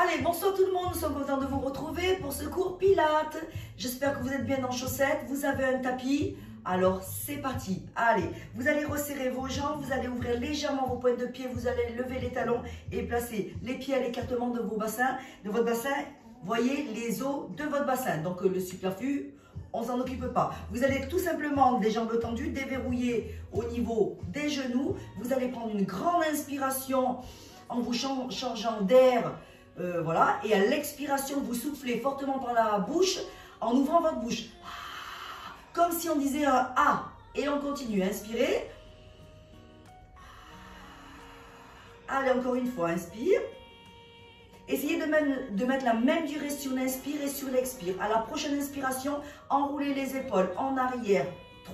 Allez, bonsoir tout le monde, nous sommes contents de vous retrouver pour ce cours Pilates. J'espère que vous êtes bien en chaussettes, vous avez un tapis. Alors, c'est parti. Allez, vous allez resserrer vos jambes, vous allez ouvrir légèrement vos pointes de pied, vous allez lever les talons et placer les pieds à l'écartement de vos bassins, de votre bassin. Voyez les os de votre bassin. Donc, le superflu, on ne s'en occupe pas. Vous allez tout simplement, des jambes tendues, déverrouiller au niveau des genoux. Vous allez prendre une grande inspiration en vous changeant d'air. Voilà. Et à l'expiration, vous soufflez fortement par la bouche en ouvrant votre bouche. Comme si on disait un A. Et on continue. Inspirez. Allez, encore une fois. Inspire. Essayez de mettre la même durée sur l'inspire et sur l'expire. À la prochaine inspiration, enroulez les épaules en arrière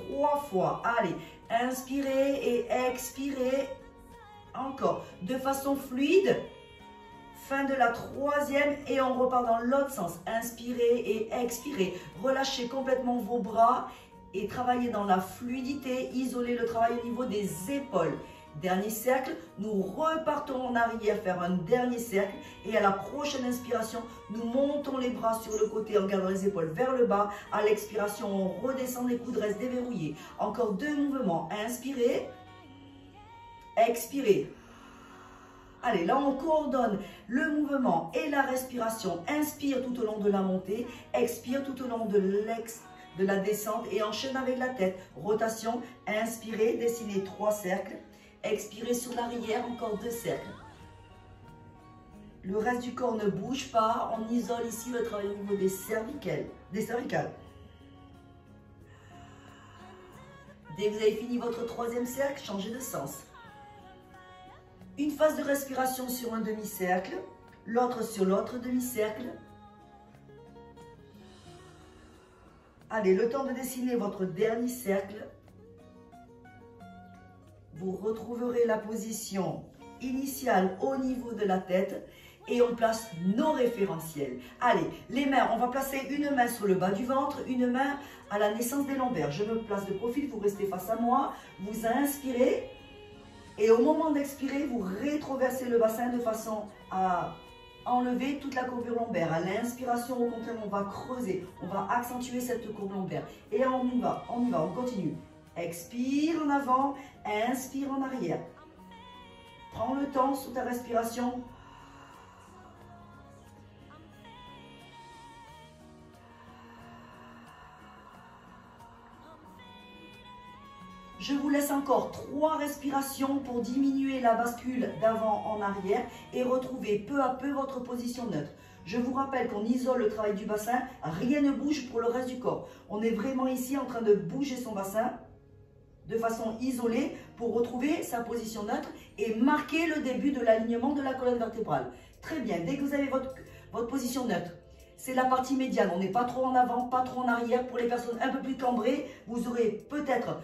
3 fois. Allez, inspirez et expirez. Encore. De façon fluide. Fin de la 3e et on repart dans l'autre sens. Inspirez et expirez. Relâchez complètement vos bras et travaillez dans la fluidité. Isolez le travail au niveau des épaules. Dernier cercle, nous repartons en arrière faire un dernier cercle et à la prochaine inspiration, nous montons les bras sur le côté en gardant les épaules vers le bas. À l'expiration, on redescend, les coudes restent déverrouillés. Encore 2 mouvements. Inspirez, expirez. Allez, là on coordonne le mouvement et la respiration. Inspire tout au long de la montée, expire tout au long de la descente et enchaîne avec la tête. Rotation, inspirez, dessinez 3 cercles. Expirez sur l'arrière, encore 2 cercles. Le reste du corps ne bouge pas. On isole ici le travail au niveau des cervicales. Dès que vous avez fini votre 3e cercle, changez de sens. Une phase de respiration sur un demi-cercle, l'autre sur l'autre demi-cercle. Allez, le temps de dessiner votre dernier cercle. Vous retrouverez la position initiale au niveau de la tête et on place nos référentiels. Allez, les mains, on va placer une main sur le bas du ventre, une main à la naissance des lombaires. Je me place de profil, vous restez face à moi, vous inspirez et au moment d'expirer, vous rétroversez le bassin de façon à enlever toute la courbure lombaire. À l'inspiration, au contraire, on va creuser, on va accentuer cette courbe lombaire. Et on y va, on continue. Expire en avant, inspire en arrière. Prends le temps sous ta respiration. Je vous laisse encore 3 respirations pour diminuer la bascule d'avant en arrière et retrouver peu à peu votre position neutre. Je vous rappelle qu'on isole le travail du bassin, rien ne bouge pour le reste du corps. On est vraiment ici en train de bouger son bassin de façon isolée pour retrouver sa position neutre et marquer le début de l'alignement de la colonne vertébrale. Très bien, dès que vous avez votre position neutre, c'est la partie médiane. On n'est pas trop en avant, pas trop en arrière. Pour les personnes un peu plus cambrées, vous aurez peut-être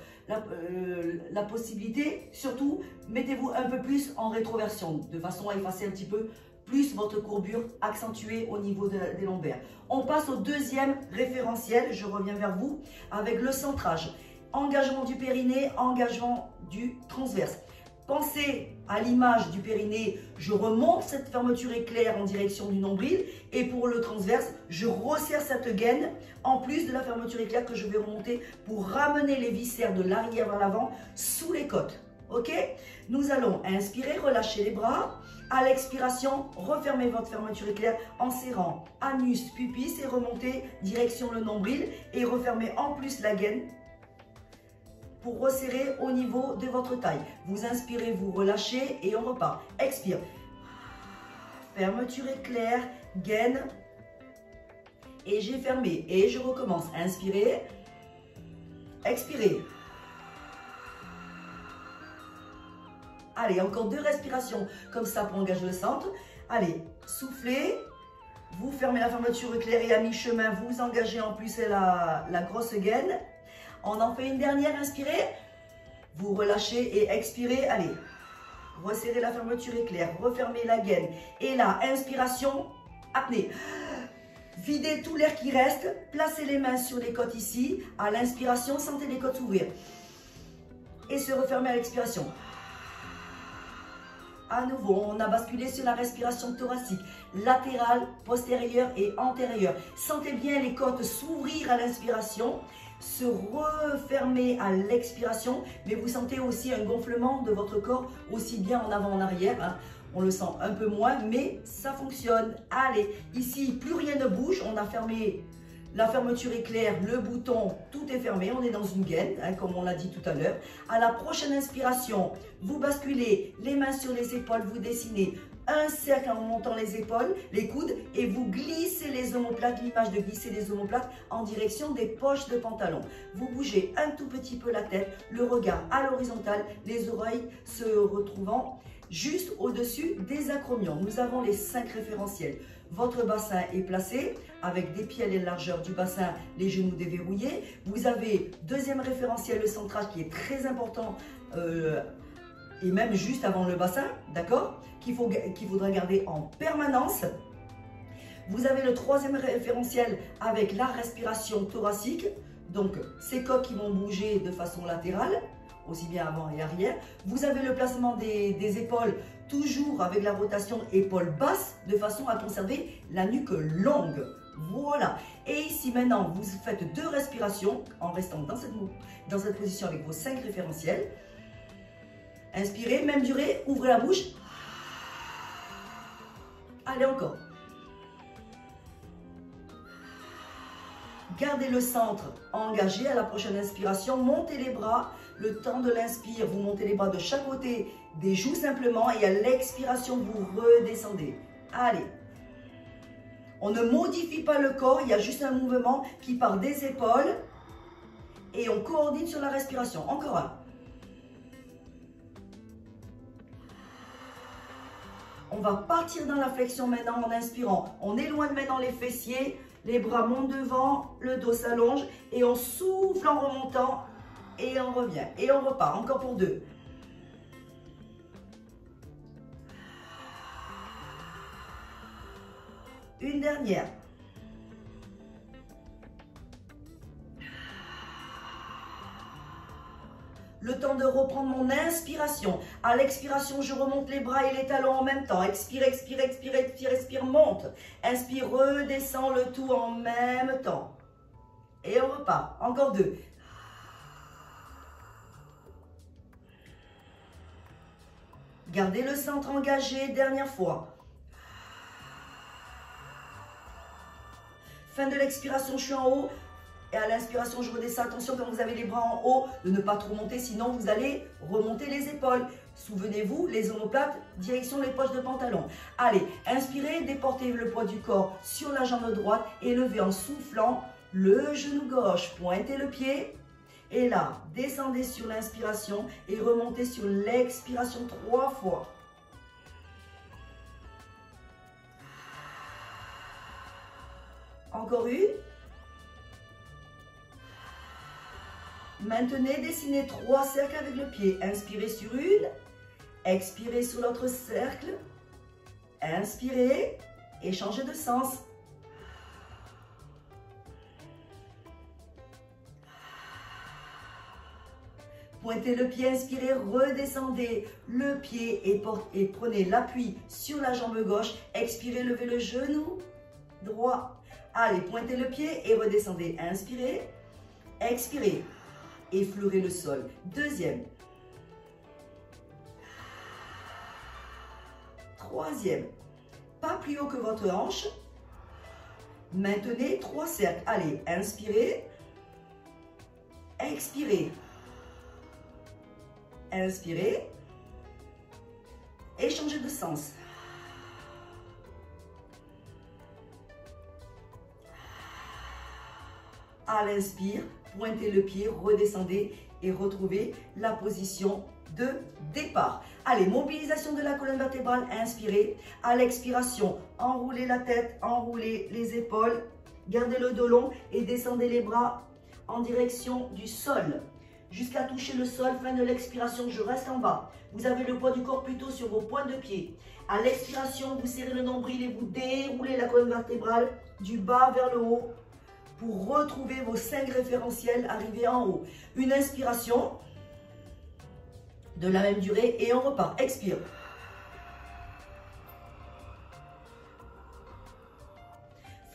la possibilité, surtout, mettez-vous un peu plus en rétroversion, de façon à effacer un petit peu plus votre courbure accentuée au niveau des lombaires. On passe au 2e référentiel, je reviens vers vous, avec le centrage. Engagement du périnée, engagement du transverse. Pensez à l'image du périnée, je remonte cette fermeture éclair en direction du nombril et pour le transverse, je resserre cette gaine en plus de la fermeture éclair que je vais remonter pour ramener les viscères de l'arrière vers l'avant sous les côtes. Ok? Nous allons inspirer, relâcher les bras. À l'expiration, refermez votre fermeture éclair en serrant anus, pubis et remontez direction le nombril et refermez en plus la gaine pour resserrer au niveau de votre taille. Vous inspirez, vous relâchez et on repart. Expire. Fermeture éclair, gaine. Et j'ai fermé. Et je recommence. Inspirez. Expirez. Allez, encore 2 respirations comme ça pour engager le centre. Allez, soufflez. Vous fermez la fermeture éclair et à mi-chemin, vous engagez en plus la grosse gaine. On en fait une dernière, inspirez, vous relâchez et expirez, allez, resserrez la fermeture éclair, refermez la gaine. Et là, inspiration, apnée. Videz tout l'air qui reste, placez les mains sur les côtes ici. À l'inspiration, sentez les côtes s'ouvrir. Et se refermer à l'expiration. À nouveau, on a basculé sur la respiration thoracique, latérale, postérieure et antérieure. Sentez bien les côtes s'ouvrir à l'inspiration, se refermer à l'expiration, mais vous sentez aussi un gonflement de votre corps, aussi bien en avant en arrière. Hein. On le sent un peu moins, mais ça fonctionne. Allez, ici, plus rien ne bouge. On a fermé, la fermeture est claire, le bouton, tout est fermé. On est dans une gaine, hein, comme on l'a dit tout à l'heure. À la prochaine inspiration, vous basculez les mains sur les épaules, vous dessinez un cercle en montant les épaules, les coudes, et vous glissez les omoplates, l'image de glisser les omoplates en direction des poches de pantalon. Vous bougez un tout petit peu la tête, le regard à l'horizontale, les oreilles se retrouvant juste au-dessus des acromions. Nous avons les 5 référentiels. Votre bassin est placé avec des pieds à la largeur du bassin, les genoux déverrouillés. Vous avez deuxième référentiel, le centrage qui est très important et même juste avant le bassin, d'accord, qu'il faudra garder en permanence. Vous avez le troisième référentiel avec la respiration thoracique, donc ces côtes qui vont bouger de façon latérale, aussi bien avant et arrière. Vous avez le placement des épaules, toujours avec la rotation épaules basses, de façon à conserver la nuque longue. Voilà. Et ici maintenant, vous faites 2 respirations en restant dans cette position avec vos 5 référentiels. Inspirez, même durée, ouvrez la bouche. Allez encore. Gardez le centre engagé à la prochaine inspiration. Montez les bras. Le temps de l'inspire, vous montez les bras de chaque côté des joues simplement. Et à l'expiration, vous redescendez. Allez. On ne modifie pas le corps. Il y a juste un mouvement qui part des épaules. Et on coordonne sur la respiration. Encore un. On va partir dans la flexion maintenant en inspirant. On éloigne maintenant les fessiers. Les bras montent devant, le dos s'allonge et on souffle en remontant et on revient. Et on repart, encore pour 2. Une dernière. Le temps de reprendre mon inspiration. À l'expiration, je remonte les bras et les talons en même temps. Expire, expire, expire, expire, expire, monte. Inspire, redescend le tout en même temps. Et on repart. Encore 2. Gardez le centre engagé. Dernière fois. Fin de l'expiration, je suis en haut. Et à l'inspiration, je redescends. Attention, quand vous avez les bras en haut, de ne pas trop monter, sinon vous allez remonter les épaules. Souvenez-vous, les omoplates, direction les poches de pantalon. Allez, inspirez, déportez le poids du corps sur la jambe droite et levez en soufflant le genou gauche. Pointez le pied. Et là, descendez sur l'inspiration et remontez sur l'expiration 3 fois. Encore une. Maintenez, dessinez 3 cercles avec le pied. Inspirez sur une, expirez sur l'autre cercle, inspirez et changez de sens. Pointez le pied, inspirez, redescendez le pied et prenez l'appui sur la jambe gauche. Expirez, levez le genou droit. Allez, pointez le pied et redescendez. Inspirez, expirez. Effleurez le sol. Deuxième. Troisième. Pas plus haut que votre hanche. Maintenez 3 cercles. Allez, inspirez. Expirez. Inspirez. Et changez de sens. À l'inspire, pointez le pied, redescendez et retrouvez la position de départ. Allez, mobilisation de la colonne vertébrale, inspirez. À l'expiration, enroulez la tête, enroulez les épaules, gardez le dos long et descendez les bras en direction du sol. Jusqu'à toucher le sol, fin de l'expiration, je reste en bas. Vous avez le poids du corps plutôt sur vos pointes de pied. À l'expiration, vous serrez le nombril et vous déroulez la colonne vertébrale du bas vers le haut, pour retrouver vos 5 référentiels arrivés en haut. Une inspiration de la même durée et on repart. Expire.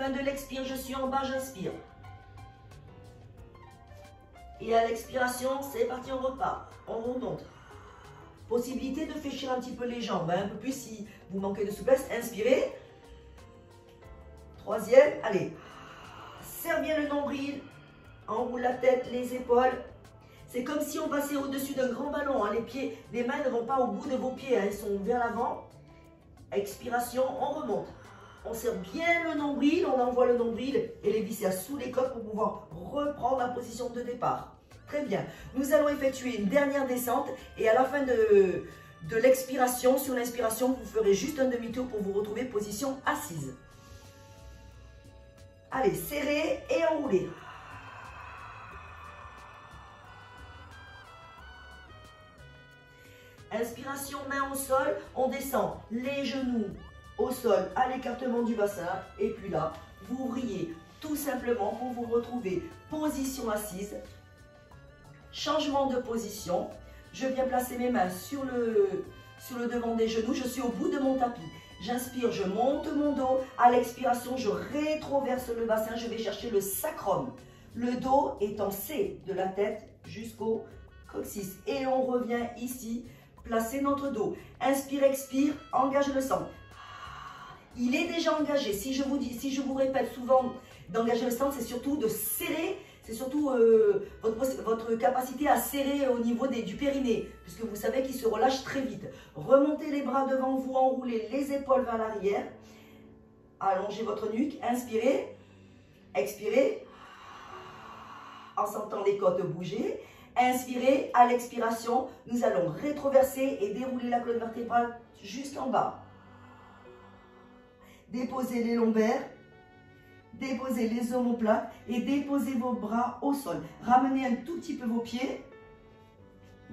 Fin de l'expire, je suis en bas, j'inspire. Et à l'expiration, c'est parti, on repart. On remonte. Possibilité de fléchir un petit peu les jambes, hein, un peu plus si vous manquez de souplesse. Inspirez. Troisième, allez. Serre bien le nombril. Enroule la tête, les épaules. C'est comme si on passait au-dessus d'un grand ballon. Hein. Les pieds, les mains ne vont pas au bout de vos pieds. Hein. Elles sont vers l'avant. Expiration, on remonte. On serre bien le nombril. On envoie le nombril et les viscères sous les côtes pour pouvoir reprendre la position de départ. Très bien. Nous allons effectuer une dernière descente. Et à la fin de l'expiration, sur l'inspiration, vous ferez juste un demi-tour pour vous retrouver position assise. Allez, serrez et enroulez. Inspiration, main au sol, on descend les genoux au sol à l'écartement du bassin. Et puis là, vous ouvriez tout simplement pour vous retrouver position assise. Changement de position. Je viens placer mes mains sur le devant des genoux. Je suis au bout de mon tapis. J'inspire, je monte mon dos. À l'expiration, je rétroverse le bassin. Je vais chercher le sacrum. Le dos est en C de la tête jusqu'au coccyx. Et on revient ici. Placez notre dos. Inspire, expire, engage le sang. Il est déjà engagé. Si je vous répète souvent d'engager le sang, c'est surtout de serrer, c'est surtout votre capacité à serrer au niveau du périnée, puisque vous savez qu'il se relâche très vite. Remontez les bras devant vous, enroulez les épaules vers l'arrière. Allongez votre nuque, inspirez, expirez, en sentant les côtes bouger. Inspirez, à l'expiration, nous allons rétroverser et dérouler la colonne vertébrale jusqu'en bas. Déposez les lombaires, déposez les omoplates et déposez vos bras au sol. Ramenez un tout petit peu vos pieds.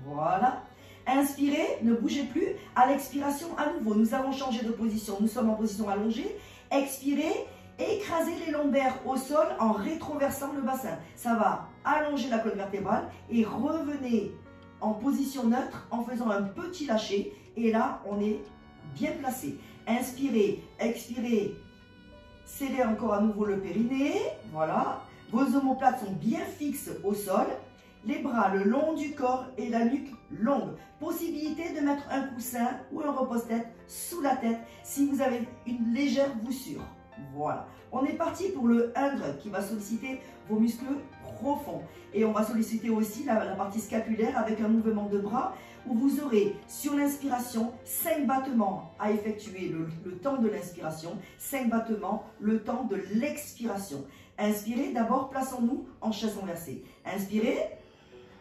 Voilà. Inspirez, ne bougez plus. À l'expiration, à nouveau, nous avons changé de position. Nous sommes en position allongée. Expirez. Écrasez les lombaires au sol en rétroversant le bassin. Ça va allonger la colonne vertébrale et revenez en position neutre en faisant un petit lâcher. Et là, on est bien placé. Inspirez, expirez, serrez encore à nouveau le périnée. Voilà. Vos omoplates sont bien fixes au sol. Les bras le long du corps et la nuque longue. Possibilité de mettre un coussin ou un repose-tête sous la tête si vous avez une légère voussure. Voilà, on est parti pour le ingre qui va solliciter vos muscles profonds. Et on va solliciter aussi la partie scapulaire avec un mouvement de bras où vous aurez sur l'inspiration 5 battements à effectuer le temps de l'inspiration, 5 battements le temps de l'expiration. Inspirez, d'abord plaçons-nous en chaise renversée. Inspirez,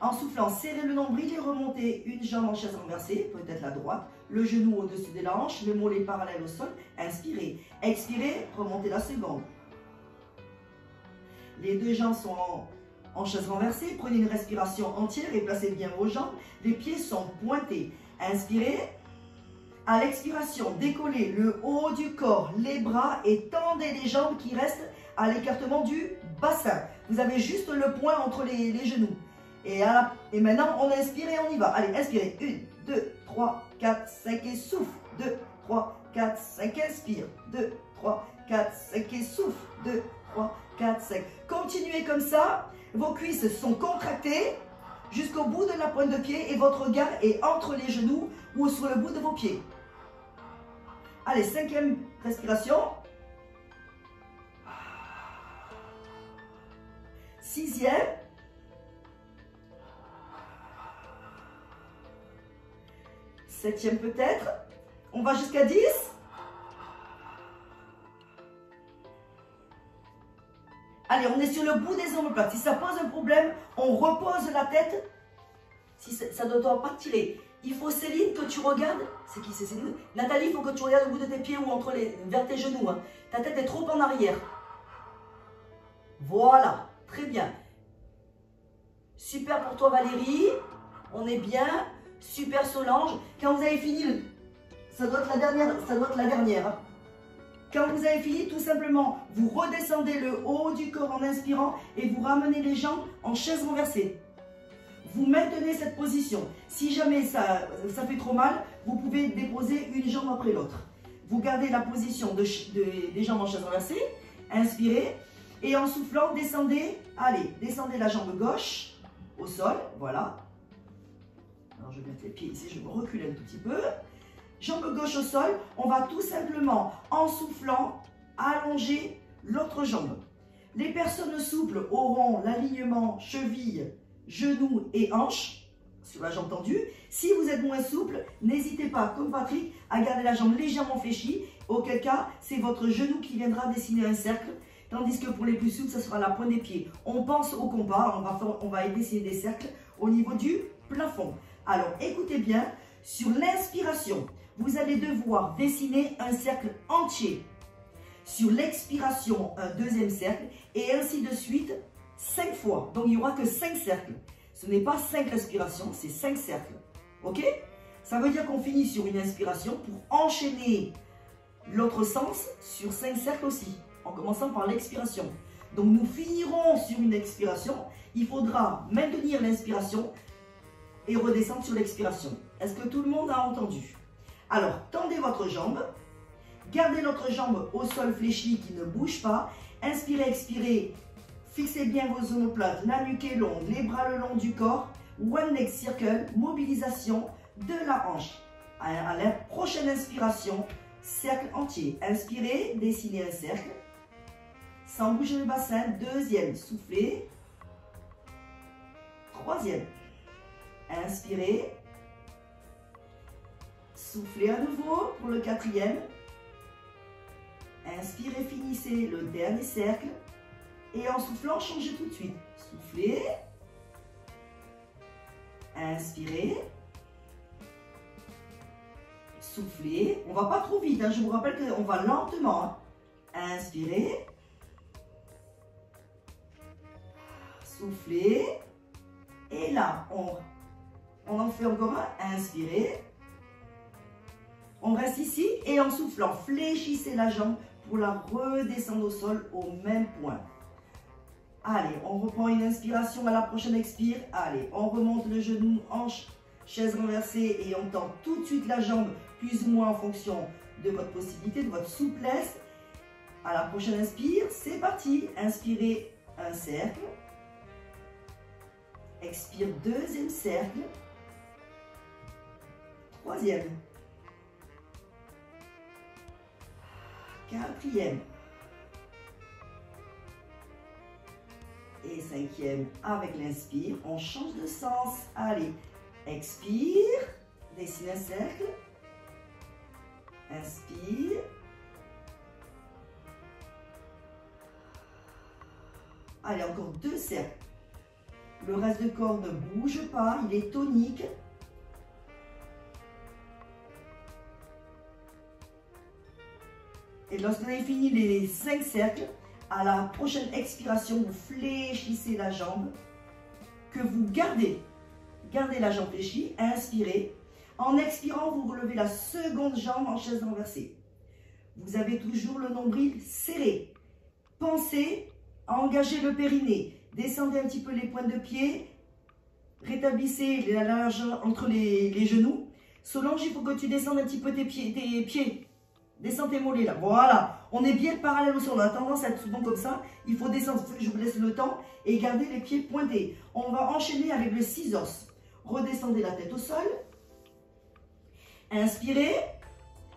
en soufflant, serrez le nombril et remontez une jambe en chaise renversée, peut-être la droite, le genou au-dessus de la hanche, le mollet parallèle au sol. Inspirez. Expirez, remontez la seconde. Les deux jambes sont en chaise renversée. Prenez une respiration entière et placez bien vos jambes. Les pieds sont pointés. Inspirez. À l'expiration, décollez le haut du corps, les bras et tendez les jambes qui restent à l'écartement du bassin. Vous avez juste le point entre les genoux. Et maintenant, on inspire et on y va. Allez, inspirez. 1, 2, 3, 4, 5 et souffle. 2, 3, 4, 5, inspire. 2, 3, 4, 5 et souffle. 2, 3, 4, 5. Continuez comme ça. Vos cuisses sont contractées jusqu'au bout de la pointe de pied et votre regard est entre les genoux ou sur le bout de vos pieds. Allez, 5e respiration. 6e. 7e peut-être. On va jusqu'à 10. Allez, on est sur le bout des omoplates. Si ça pose un problème, on repose la tête. Si ça ne doit pas tirer. Il faut, Céline, que tu regardes. C'est qui, c'est Céline? Nathalie, il faut que tu regardes au bout de tes pieds ou vers tes genoux. Hein. Ta tête est trop en arrière. Voilà, très bien. Super pour toi, Valérie. On est bien. Super Solange. Quand vous avez fini, ça doit être la dernière. Hein. Quand vous avez fini, tout simplement, vous redescendez le haut du corps en inspirant et vous ramenez les jambes en chaise renversée. Vous maintenez cette position. Si jamais ça fait trop mal, vous pouvez déposer une jambe après l'autre. Vous gardez la position des jambes en chaise renversée Inspirez. Et en soufflant, descendez. Allez, descendez la jambe gauche au sol. Voilà. Alors, je vais mettre les pieds ici. Je me recule un tout petit peu. Jambe gauche au sol. On va tout simplement, en soufflant, allonger l'autre jambe. Les personnes souples auront l'alignement cheville, genou et hanche sur la jambe tendue. Si vous êtes moins souple, n'hésitez pas, comme Patrick, à garder la jambe légèrement fléchie. Auquel cas, c'est votre genou qui viendra dessiner un cercle. Tandis que pour les plus souples, ça sera la pointe des pieds. On pense au compas, on va dessiner des cercles au niveau du plafond. Alors, écoutez bien, sur l'inspiration, vous allez devoir dessiner un cercle entier. Sur l'expiration, un deuxième cercle, et ainsi de suite, 5 fois. Donc, il n'y aura que 5 cercles. Ce n'est pas 5 respirations, c'est 5 cercles. Ok? Ça veut dire qu'on finit sur une inspiration pour enchaîner l'autre sens sur 5 cercles aussi, en commençant par l'expiration. Donc, nous finirons sur une expiration. Il faudra maintenir l'inspiration et redescendre sur l'expiration. Est-ce que tout le monde a entendu? Alors, tendez votre jambe. Gardez l'autre jambe au sol fléchi qui ne bouge pas. Inspirez, expirez. Fixez bien vos omoplates. La nuque est longue, les bras le long du corps. One leg circle, mobilisation de la hanche. À la prochaine inspiration, cercle entier. Inspirez, dessinez un cercle. Sans bouger le bassin. Deuxième, soufflez. Troisième. Inspirez. Soufflez à nouveau pour le quatrième. Inspirez, finissez le dernier cercle. Et en soufflant, changez tout de suite. Soufflez. Inspirez. Soufflez. On ne va pas trop vite. Hein. Je vous rappelle qu'on va lentement. Hein. Inspirez. Soufflez. Et là, on en fait encore un. Inspirez. On reste ici et en soufflant, fléchissez la jambe pour la redescendre au sol au même point. Allez, on reprend une inspiration à la prochaine expire. Allez, on remonte le genou, hanche, chaise renversée et on tend tout de suite la jambe plus ou moins en fonction de votre possibilité, de votre souplesse. À la prochaine inspire, c'est parti. Inspirez un cercle. Expire, deuxième cercle. Troisième. Quatrième. Et cinquième, avec l'inspire, on change de sens. Allez, expire, dessine un cercle. Inspire. Allez, encore 2 cercles. Le reste du corps ne bouge pas, il est tonique. Et lorsque vous avez fini les 5 cercles, à la prochaine expiration, vous fléchissez la jambe que vous gardez. Gardez la jambe fléchie, inspirez. En expirant, vous relevez la seconde jambe en chaise renversée. Vous avez toujours le nombril serré. Pensez à engager le périnée. Descendez un petit peu les pointes de pied. Rétablissez la largeur entre les genoux. Solange, il faut que tu descendes un petit peu tes pieds. Descends tes mollets là, voilà. On est bien parallèle au sol, on a tendance à être souvent comme ça. Il faut descendre, je vous laisse le temps et garder les pieds pointés. On va enchaîner avec le scissors. Redescendez la tête au sol. Inspirez.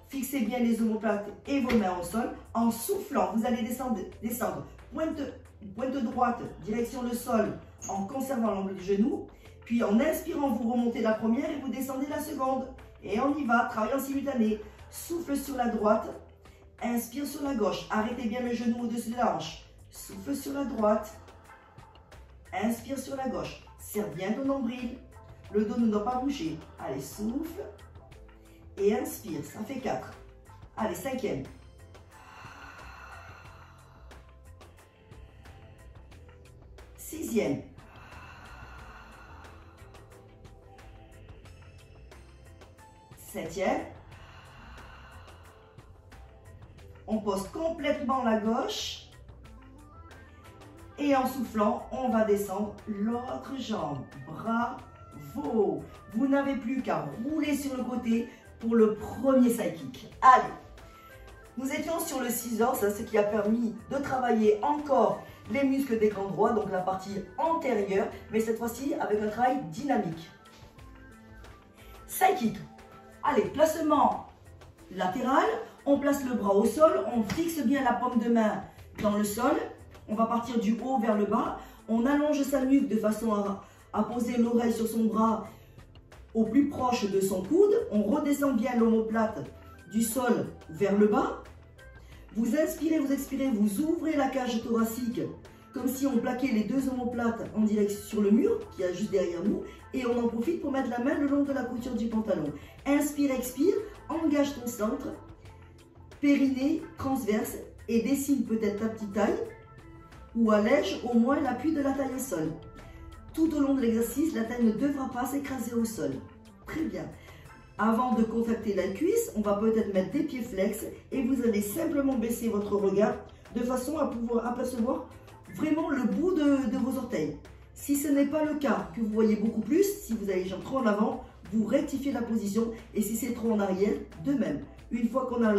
Fixez bien les omoplates et vos mains au sol. En soufflant, vous allez descendre pointe droite, direction le sol, en conservant l'angle du genou. Puis en inspirant, vous remontez la première et vous descendez la seconde. Et on y va, travail en simultané. Souffle sur la droite, inspire sur la gauche. Arrêtez bien le genou au-dessus de la hanche. Souffle sur la droite, inspire sur la gauche. Serre bien ton nombril. Le dos ne doit pas bouger. Allez, souffle et inspire. Ça fait 4. Allez, 5e. Sixième. 7e. On pose complètement la gauche. Et en soufflant, on va descendre l'autre jambe. Bravo! Vous n'avez plus qu'à rouler sur le côté pour le premier side kick. Allez! Nous étions sur le scissors, ce qui a permis de travailler encore les muscles des grands droits, donc la partie antérieure, mais cette fois-ci avec un travail dynamique. Side kick. Allez, placement latéral, on place le bras au sol, on fixe bien la paume de main dans le sol, on va partir du haut vers le bas, on allonge sa nuque de façon à poser l'oreille sur son bras au plus proche de son coude, on redescend bien l'omoplate du sol vers le bas, vous inspirez, vous expirez, vous ouvrez la cage thoracique comme si on plaquait les deux omoplates en direction sur le mur qui est juste derrière nous et on en profite pour mettre la main le long de la couture du pantalon. Inspire, expire, engage ton centre, périnée transverse et dessine peut-être ta petite taille ou allège au moins l'appui de la taille au sol. Tout au long de l'exercice, la taille ne devra pas s'écraser au sol. Très bien. Avant de contracter la cuisse, on va peut-être mettre des pieds flex et vous allez simplement baisser votre regard de façon à pouvoir apercevoir vraiment le bout de vos orteils. Si ce n'est pas le cas, que vous voyez beaucoup plus, si vous avez les jambes trop en avant, vous rectifiez la position et si c'est trop en arrière, de même. Une fois qu'on a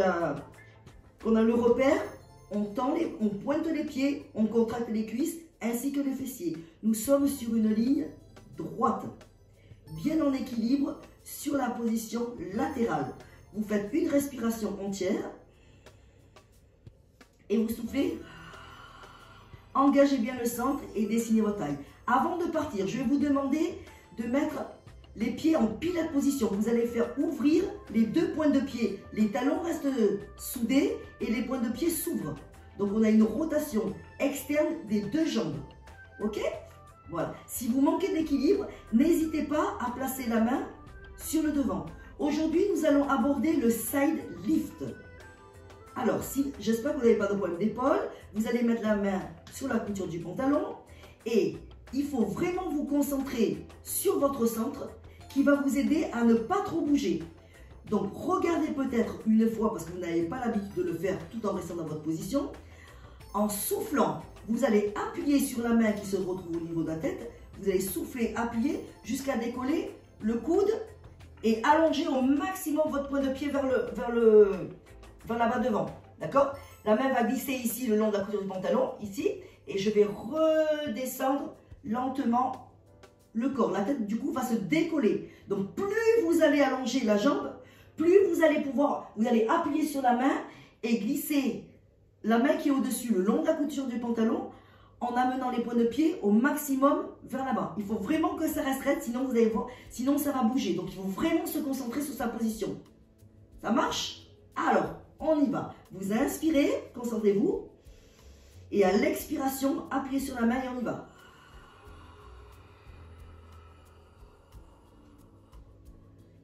le repère, on pointe les pieds, on contracte les cuisses ainsi que les fessiers. Nous sommes sur une ligne droite, bien en équilibre sur la position latérale. Vous faites une respiration entière et vous soufflez. Engagez bien le centre et dessinez votre taille. Avant de partir, je vais vous demander de mettre les pieds en pilates position. Vous allez faire ouvrir les deux points de pied. Les talons restent soudés et les points de pied s'ouvrent. Donc on a une rotation externe des deux jambes. Ok? Voilà. Si vous manquez d'équilibre, n'hésitez pas à placer la main sur le devant. Aujourd'hui, nous allons aborder le side lift. Alors, j'espère que vous n'avez pas de problème d'épaule, vous allez mettre la main sur la couture du pantalon et il faut vraiment vous concentrer sur votre centre qui va vous aider à ne pas trop bouger. Donc, regardez peut-être une fois, parce que vous n'avez pas l'habitude de le faire tout en restant dans votre position. En soufflant, vous allez appuyer sur la main qui se retrouve au niveau de la tête. Vous allez souffler, appuyer jusqu'à décoller le coude et allonger au maximum votre point de pied vers là-bas devant. D'accord? La main va glisser ici le long de la couture du pantalon, ici. Et je vais redescendre lentement le corps. La tête, du coup, va se décoller. Donc, plus vous allez allonger la jambe, plus vous allez appuyer sur la main et glisser la main qui est au-dessus, le long de la couture du pantalon, en amenant les points de pied au maximum vers là-bas. Il faut vraiment que ça reste raide, sinon vous allez voir, sinon ça va bouger. Donc, il faut vraiment se concentrer sur sa position. Ça marche? Alors, on y va. Vous inspirez, concentrez-vous. Et à l'expiration, appuyez sur la main et on y va.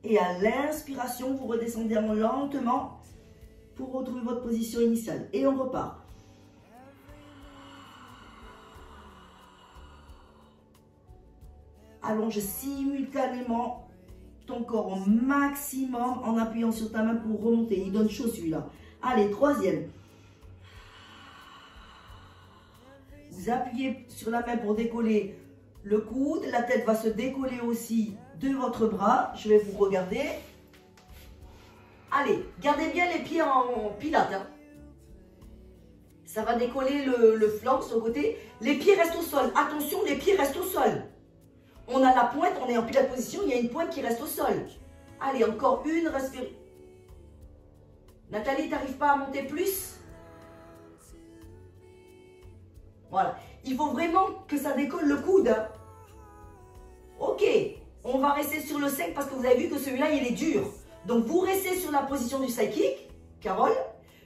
Et à l'inspiration, vous redescendez lentement pour retrouver votre position initiale. Et on repart. Allonge simultanément ton corps au maximum en appuyant sur ta main pour remonter. Il donne chaud celui-là. Allez, troisième. Vous appuyez sur la main pour décoller le coude. La tête va se décoller aussi de votre bras. Je vais vous regarder. Allez, gardez bien les pieds en pilates. Hein. Ça va décoller le flanc sur le côté. Les pieds restent au sol. Attention, les pieds restent au sol. On a la pointe, on est en pilates position, il y a une pointe qui reste au sol. Allez, encore une, respire. Nathalie, t'arrives pas à monter plus? Voilà. Il faut vraiment que ça décolle le coude. Hein. Ok, on va rester sur le 5 parce que vous avez vu que celui-là, il est dur. Donc, vous restez sur la position du side kick, Carole,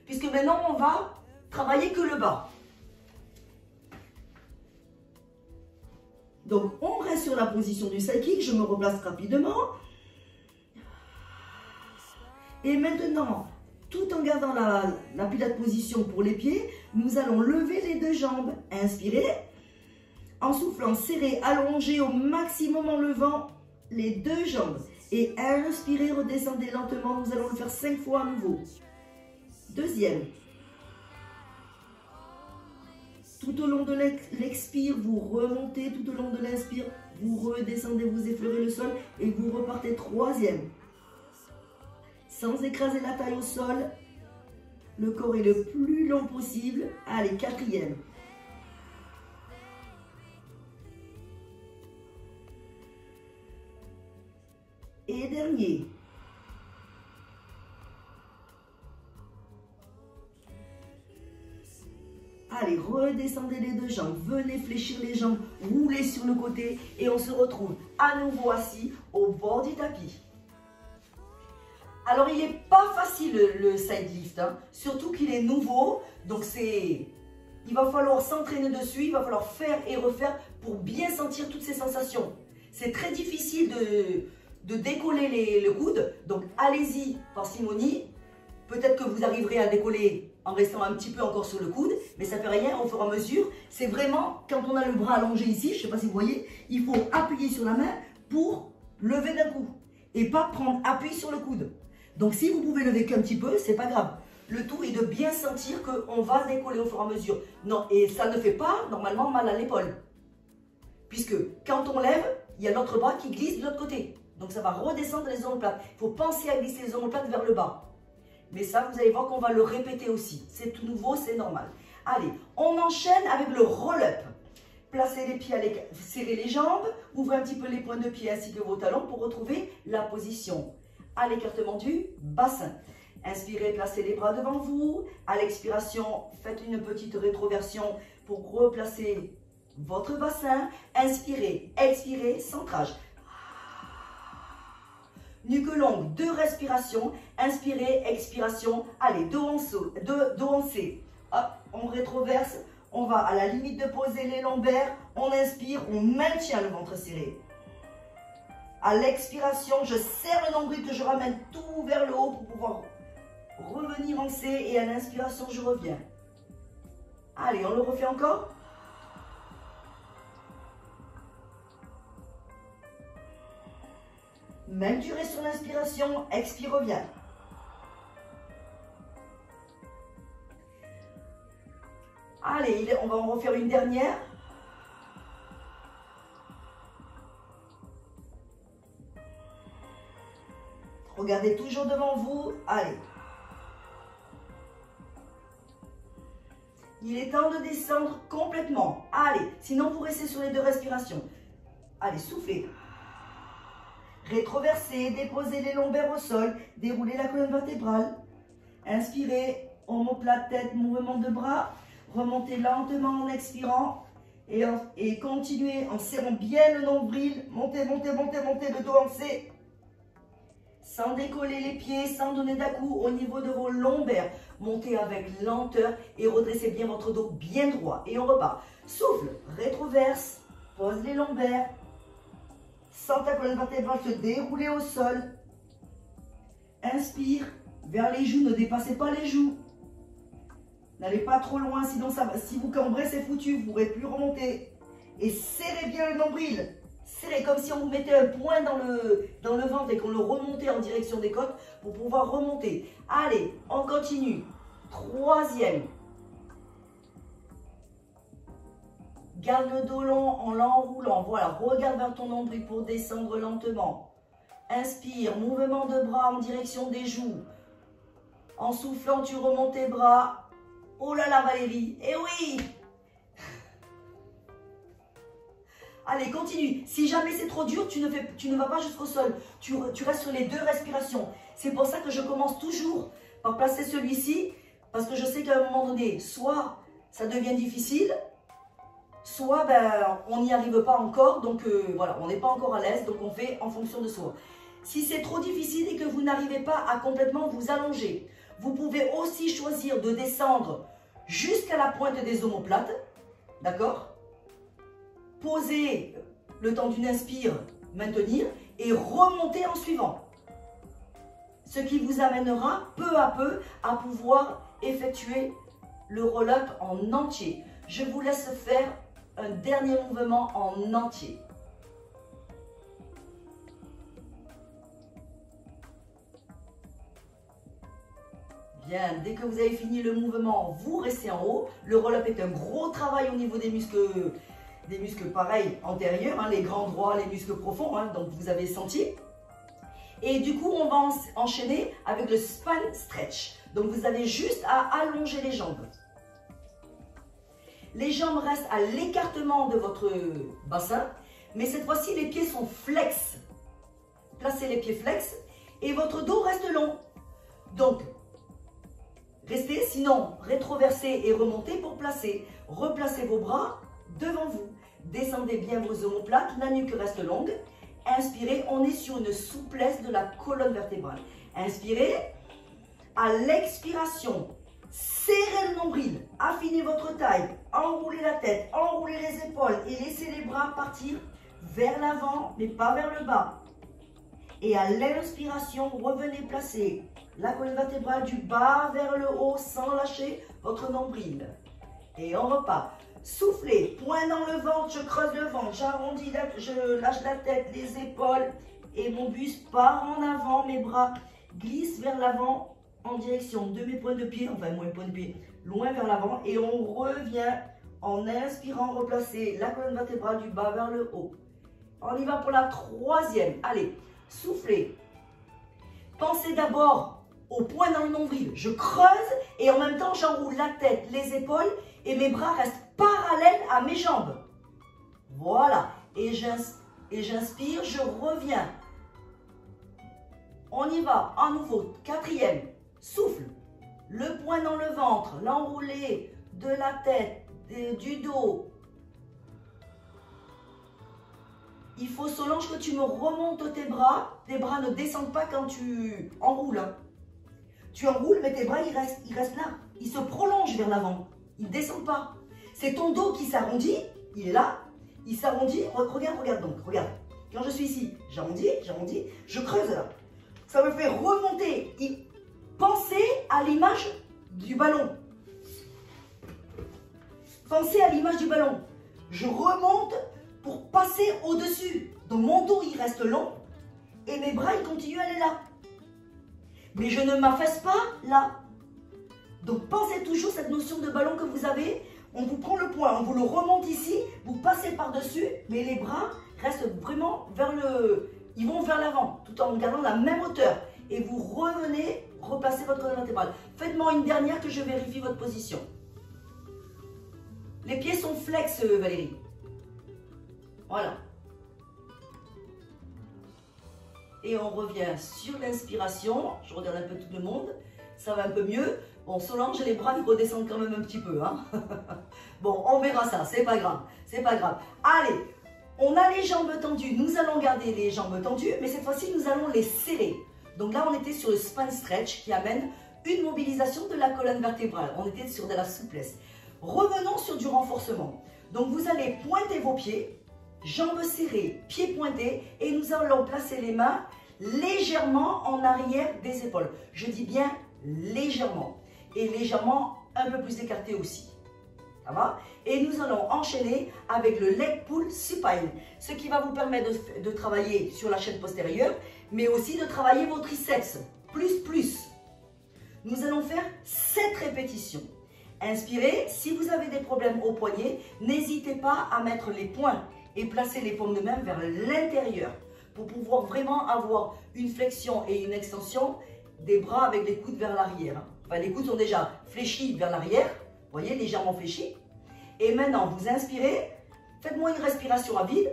puisque maintenant, on va travailler que le bas. Donc, on reste sur la position du side kick. Je me replace rapidement. Et maintenant, tout en gardant la pilate position pour les pieds, nous allons lever les deux jambes. Inspirez. En soufflant, serrez, allongez au maximum en levant les deux jambes. Et inspirez, redescendez lentement. Nous allons le faire 5 fois à nouveau. Deuxième. Tout au long de l'expire, vous remontez. Tout au long de l'inspire, vous redescendez, vous effleurez le sol. Et vous repartez. Troisième. Sans écraser la taille au sol. Le corps est le plus long possible. Allez, quatrième. Et dernier. Allez, redescendez les deux jambes, venez fléchir les jambes, roulez sur le côté et on se retrouve à nouveau assis au bord du tapis. Alors, il n'est pas facile le side lift, hein, surtout qu'il est nouveau, donc il va falloir s'entraîner dessus, il va falloir faire et refaire pour bien sentir toutes ces sensations. C'est très difficile de décoller le coude, donc allez-y parcimonie. Peut-être que vous arriverez à décoller en restant un petit peu encore sur le coude, mais ça ne fait rien au fur et à mesure. C'est vraiment, quand on a le bras allongé ici, je ne sais pas si vous voyez, il faut appuyer sur la main pour lever d'un coup et pas prendre appui sur le coude. Donc si vous pouvez lever qu'un petit peu, c'est pas grave. Le tout est de bien sentir qu'on va décoller au fur et à mesure. Non, et ça ne fait pas normalement mal à l'épaule. Puisque quand on lève, il y a l'autre bras qui glisse de l'autre côté. Donc ça va redescendre les omoplates. Il faut penser à glisser les omoplates vers le bas. Mais ça, vous allez voir qu'on va le répéter aussi. C'est tout nouveau, c'est normal. Allez, on enchaîne avec le roll-up. Placez les pieds, serrez les jambes, ouvrez un petit peu les points de pied ainsi que vos talons pour retrouver la position. À l'écartement du bassin. Inspirez, placez les bras devant vous. À l'expiration, faites une petite rétroversion pour replacer votre bassin. Inspirez, expirez, centrage. Nuque longue, 2 respirations. Inspirez, expiration. Allez, dos en C. Hop, on rétroverse. On va à la limite de poser les lombaires. On inspire, on maintient le ventre serré. À l'expiration, je serre le nombril que je ramène tout vers le haut pour pouvoir revenir en C. Et à l'inspiration, je reviens. Allez, on le refait encore. Même durée sur l'inspiration, expire, reviens. Allez, on va en refaire une dernière. Regardez toujours devant vous. Allez. Il est temps de descendre complètement. Allez, sinon vous restez sur les 2 respirations. Allez, soufflez. Rétroversez, déposez les lombaires au sol, déroulez la colonne vertébrale. Inspirez, omoplate, tête, mouvement de bras. Remontez lentement en expirant et continuez en serrant bien le nombril. Montez, montez, montez, montez, le dos en C. Sans décoller les pieds, sans donner d'à-coup au niveau de vos lombaires. Montez avec lenteur et redressez bien votre dos bien droit. Et on repart. Souffle, rétroverse, pose les lombaires. Sens ta colonne vertébrale se dérouler au sol. Inspire vers les joues, ne dépassez pas les joues. N'allez pas trop loin, sinon ça va. Si vous cambrez, c'est foutu, vous ne pourrez plus remonter. Et serrez bien le nombril. Serrez comme si on vous mettait un point dans le ventre et qu'on le remontait en direction des côtes pour pouvoir remonter. Allez, on continue. 3e. Garde le dos long en l'enroulant. Voilà, regarde vers ton nombril pour descendre lentement. Inspire, mouvement de bras en direction des joues. En soufflant, tu remontes tes bras. Oh là là, Valérie. Eh oui! Allez, continue. Si jamais c'est trop dur, tu ne vas pas jusqu'au sol. Tu restes sur les 2 respirations. C'est pour ça que je commence toujours par placer celui-ci. Parce que je sais qu'à un moment donné, soit ça devient difficile, soit on n'y arrive pas encore. Donc voilà, on n'est pas encore à l'aise. Donc on fait en fonction de soi. Si c'est trop difficile et que vous n'arrivez pas à complètement vous allonger, vous pouvez aussi choisir de descendre jusqu'à la pointe des omoplates. D'accord? Posez le temps d'une inspire, maintenir et remonter en suivant. Ce qui vous amènera peu à peu à pouvoir effectuer le roll-up en entier. Je vous laisse faire un dernier mouvement en entier. Bien, dès que vous avez fini le mouvement, vous restez en haut. Le roll-up est un gros travail au niveau des muscles pareils antérieurs, hein, les grands droits, les muscles profonds, hein, donc vous avez senti. Et du coup, on va enchaîner avec le spine stretch. Donc, vous avez juste à allonger les jambes. Les jambes restent à l'écartement de votre bassin, mais cette fois-ci, les pieds sont flex. Placez les pieds flex et votre dos reste long. Donc, restez, sinon, rétroversez et remontez pour placer. Replacez vos bras devant vous. Descendez bien vos omoplates, la nuque reste longue. Inspirez, on est sur une souplesse de la colonne vertébrale. Inspirez, à l'expiration, serrez le nombril, affinez votre taille, enroulez la tête, enroulez les épaules et laissez les bras partir vers l'avant, mais pas vers le bas. Et à l'inspiration, revenez placer la colonne vertébrale du bas vers le haut sans lâcher votre nombril. Et on repart. Soufflez, poing dans le ventre, je creuse le ventre, j'arrondis, je lâche la tête, les épaules et mon buste part en avant, mes bras glissent vers l'avant en direction de mes points de pied, enfin mon point de pied, loin vers l'avant et on revient en inspirant, replacer la colonne vertébrale du bas vers le haut. On y va pour la troisième. Allez, soufflez. Pensez d'abord au point dans le nombril. Je creuse et en même temps j'enroule la tête, les épaules et mes bras restent parallèles à mes jambes. Voilà. Et j'inspire, je reviens. On y va. À nouveau. Quatrième. Souffle. Le poing dans le ventre. L'enroulé de la tête, du dos. Il faut, Solange, que tu me remontes tes bras. Tes bras ne descendent pas quand tu enroules. Hein. Tu enroules, mais tes bras, ils restent là. Ils se prolongent vers l'avant. Ils ne descendent pas. C'est ton dos qui s'arrondit. Il est là. Il s'arrondit. Regarde donc. Regarde. Quand je suis ici, j'arrondis. Je creuse là. Ça me fait remonter. Pensez à l'image du ballon. Pensez à l'image du ballon. Je remonte pour passer au-dessus. Donc mon dos, il reste long. Et mes bras, ils continuent à aller là. Mais je ne m'affaisse pas là. Donc pensez toujours cette notion de ballon que vous avez. On vous prend le poing, on vous le remonte ici. Vous passez par-dessus. Mais les bras restent vraiment vers le... Ils vont vers l'avant. Tout en gardant la même hauteur. Et vous revenez, replacez votre colonne vertébrale. Faites-moi une dernière que je vérifie votre position. Les pieds sont flex, Valérie. Voilà. Et on revient sur l'inspiration. Je regarde un peu tout le monde. Ça va un peu mieux. Bon, Solange, les bras, ils redescendent quand même un petit peu. Hein. Bon, on verra ça. C'est pas grave. C'est pas grave. Allez, on a les jambes tendues. Nous allons garder les jambes tendues. Mais cette fois-ci, nous allons les serrer. Donc là, on était sur le spine stretch qui amène une mobilisation de la colonne vertébrale. On était sur de la souplesse. Revenons sur du renforcement. Donc, vous allez pointer vos pieds. Jambes serrées, pieds pointés et nous allons placer les mains légèrement en arrière des épaules. Je dis bien légèrement et légèrement un peu plus écarté aussi. Ça va? Et nous allons enchaîner avec le leg pull supine, ce qui va vous permettre de travailler sur la chaîne postérieure, mais aussi de travailler vos triceps. Plus. Nous allons faire 7 répétitions. Inspirez. Si vous avez des problèmes au poignet, n'hésitez pas à mettre les poings et placer les paumes de main vers l'intérieur pour pouvoir vraiment avoir une flexion et une extension des bras avec les coudes vers l'arrière. Enfin, les coudes sont déjà fléchis vers l'arrière, vous voyez, légèrement fléchis. Et maintenant, vous inspirez, faites-moi une respiration à vide.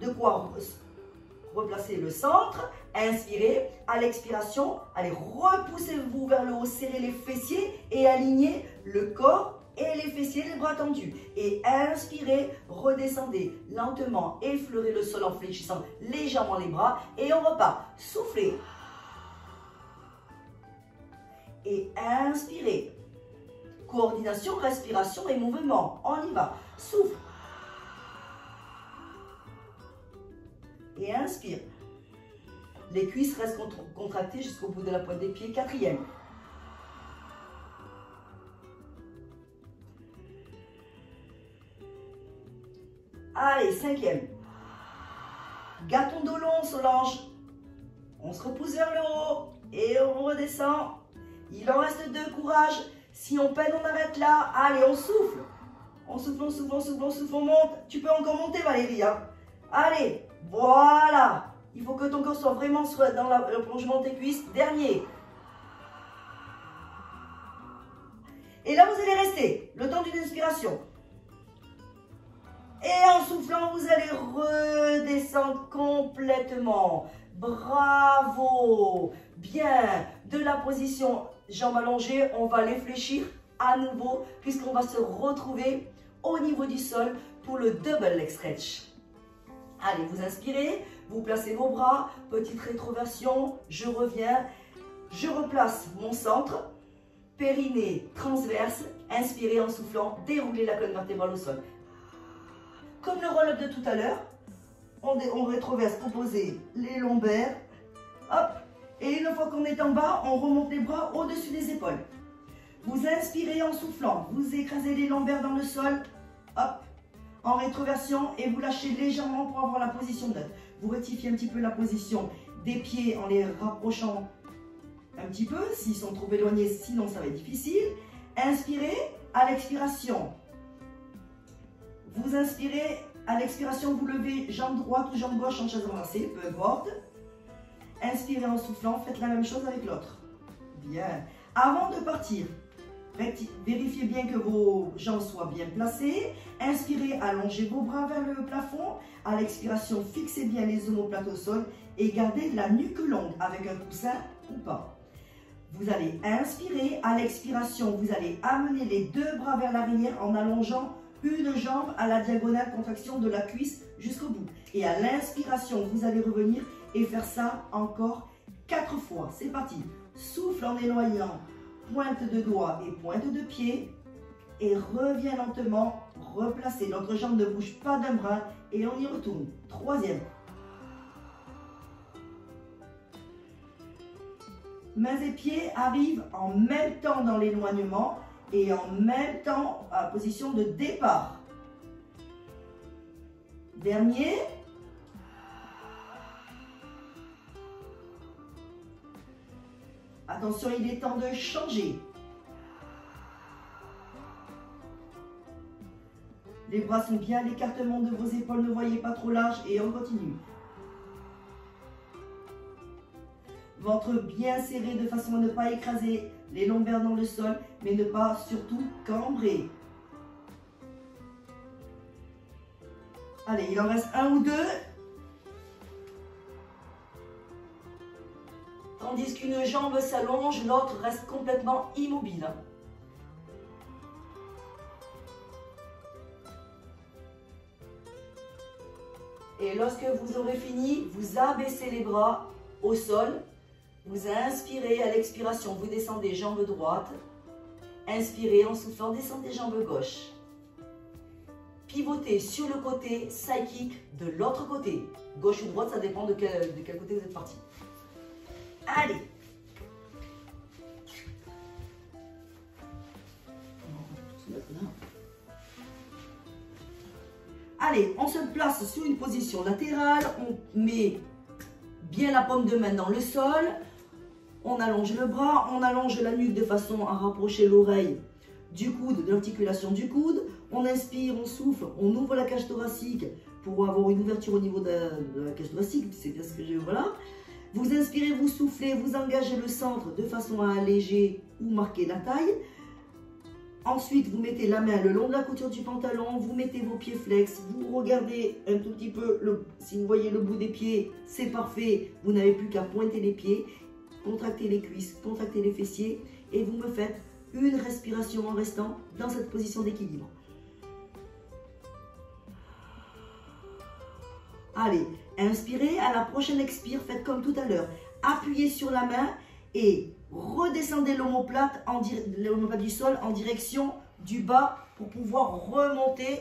De quoi replacer le centre. Inspirez, à l'expiration, allez, repoussez-vous vers le haut, serrez les fessiers et alignez le corps et les fessiers, les bras tendus. Et inspirez, redescendez lentement, effleurez le sol en fléchissant légèrement les bras. Et on repart. Soufflez. Et inspirez. Coordination, respiration et mouvement. On y va. Souffle. Et inspire. Les cuisses restent contractées jusqu'au bout de la pointe des pieds. Quatrième. Allez, cinquième. Garde ton dos long, Solange. On se repousse vers le haut et on redescend. Il en reste 2, courage. Si on peine, on arrête là. Allez, on souffle. On souffle, on souffle, on souffle, on souffle, on monte. Tu peux encore monter, Valérie. Hein. Allez, voilà. Il faut que ton corps soit vraiment dans le prolongement de tes cuisses. Dernier. Et là, vous allez rester le temps d'une inspiration. Et en soufflant, vous allez redescendre complètement. Bravo. Bien. De la position jambes allongées, on va les fléchir à nouveau puisqu'on va se retrouver au niveau du sol pour le double leg stretch. Allez, vous inspirez, vous placez vos bras, petite rétroversion, je reviens, je replace mon centre, périnée transverse, inspirez en soufflant, déroulez la colonne vertébrale au sol. Comme le roll-up de tout à l'heure, on rétroverse, opposé les lombaires, hop, et une fois qu'on est en bas, on remonte les bras au-dessus des épaules. Vous inspirez en soufflant, vous écrasez les lombaires dans le sol, hop, en rétroversion et vous lâchez légèrement pour avoir la position neutre. Vous rectifiez un petit peu la position des pieds en les rapprochant un petit peu, s'ils sont trop éloignés, sinon ça va être difficile. Inspirez, à l'expiration. Vous inspirez, à l'expiration, vous levez jambe droite ou jambe gauche en chaise renversée, peu importe. Inspirez en soufflant, faites la même chose avec l'autre. Bien. Avant de partir, vérifiez bien que vos jambes soient bien placées. Inspirez, allongez vos bras vers le plafond. À l'expiration, fixez bien les omoplates au sol et gardez la nuque longue avec un coussin ou pas. Vous allez inspirer. À l'expiration, vous allez amener les deux bras vers l'arrière en allongeant une jambe à la diagonale, contraction de la cuisse jusqu'au bout. Et à l'inspiration, vous allez revenir et faire ça encore 4 fois. C'est parti. Souffle en éloignant pointe de doigt et pointe de pied. Et reviens lentement, replacer. Notre jambe ne bouge pas d'un bras et on y retourne. Troisième. Mains et pieds arrivent en même temps dans l'éloignement et en même temps à position de départ. Dernier. Attention, il est temps de changer. Les bras sont bien à l'écartement de vos épaules, ne voyez pas trop large et on continue. Ventre bien serré de façon à ne pas écraser les lombaires dans le sol, mais ne pas surtout cambrer. Allez, il en reste un ou deux. Tandis qu'une jambe s'allonge, l'autre reste complètement immobile. Et lorsque vous aurez fini, vous abaissez les bras au sol. Vous inspirez, à l'expiration, vous descendez jambe droite. Inspirez, en soufflant, descendez jambe gauche. Pivotez sur le côté, side kick de l'autre côté. Gauche ou droite, ça dépend de quel côté vous êtes parti. Allez. Allez, on se place sur une position latérale. On met bien la paume de main dans le sol. On allonge le bras, on allonge la nuque de façon à rapprocher l'oreille du coude, de l'articulation du coude. On inspire, on souffle, on ouvre la cage thoracique pour avoir une ouverture au niveau de la cage thoracique. C'est bien ce que j'ai, voilà. Vous inspirez, vous soufflez, vous engagez le centre de façon à alléger ou marquer la taille. Ensuite, vous mettez la main le long de la couture du pantalon, vous mettez vos pieds flex, vous regardez un tout petit peu, si vous voyez le bout des pieds, c'est parfait, vous n'avez plus qu'à pointer les pieds, contractez les cuisses, contractez les fessiers et vous me faites une respiration en restant dans cette position d'équilibre. Allez, inspirez, à la prochaine expire, faites comme tout à l'heure, appuyez sur la main et redescendez l'omoplate du sol en direction du bas pour pouvoir remonter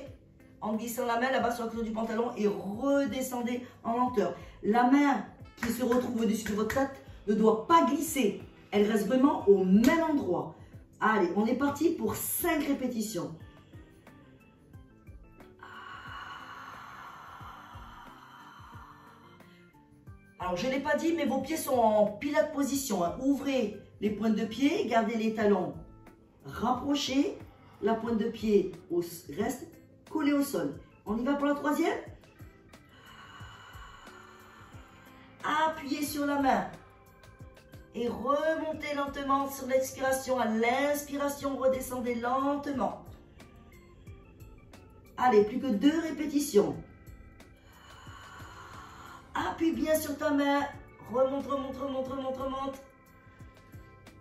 en glissant la main là-bas sur la couture du pantalon et redescendez en lenteur. La main qui se retrouve au-dessus de votre tête ne doit pas glisser. Elle reste vraiment au même endroit. Allez, on est parti pour 5 répétitions. Alors, je ne l'ai pas dit, mais vos pieds sont en pilates position. Hein. Ouvrez les pointes de pied, gardez les talons rapprochés. La pointe de pied reste collée au sol. On y va pour la troisième. Appuyez sur la main. Et remontez lentement sur l'expiration. À l'inspiration, redescendez lentement. Allez, plus que 2 répétitions. Appuie bien sur ta main. Remonte, remonte, remonte, remonte, remonte.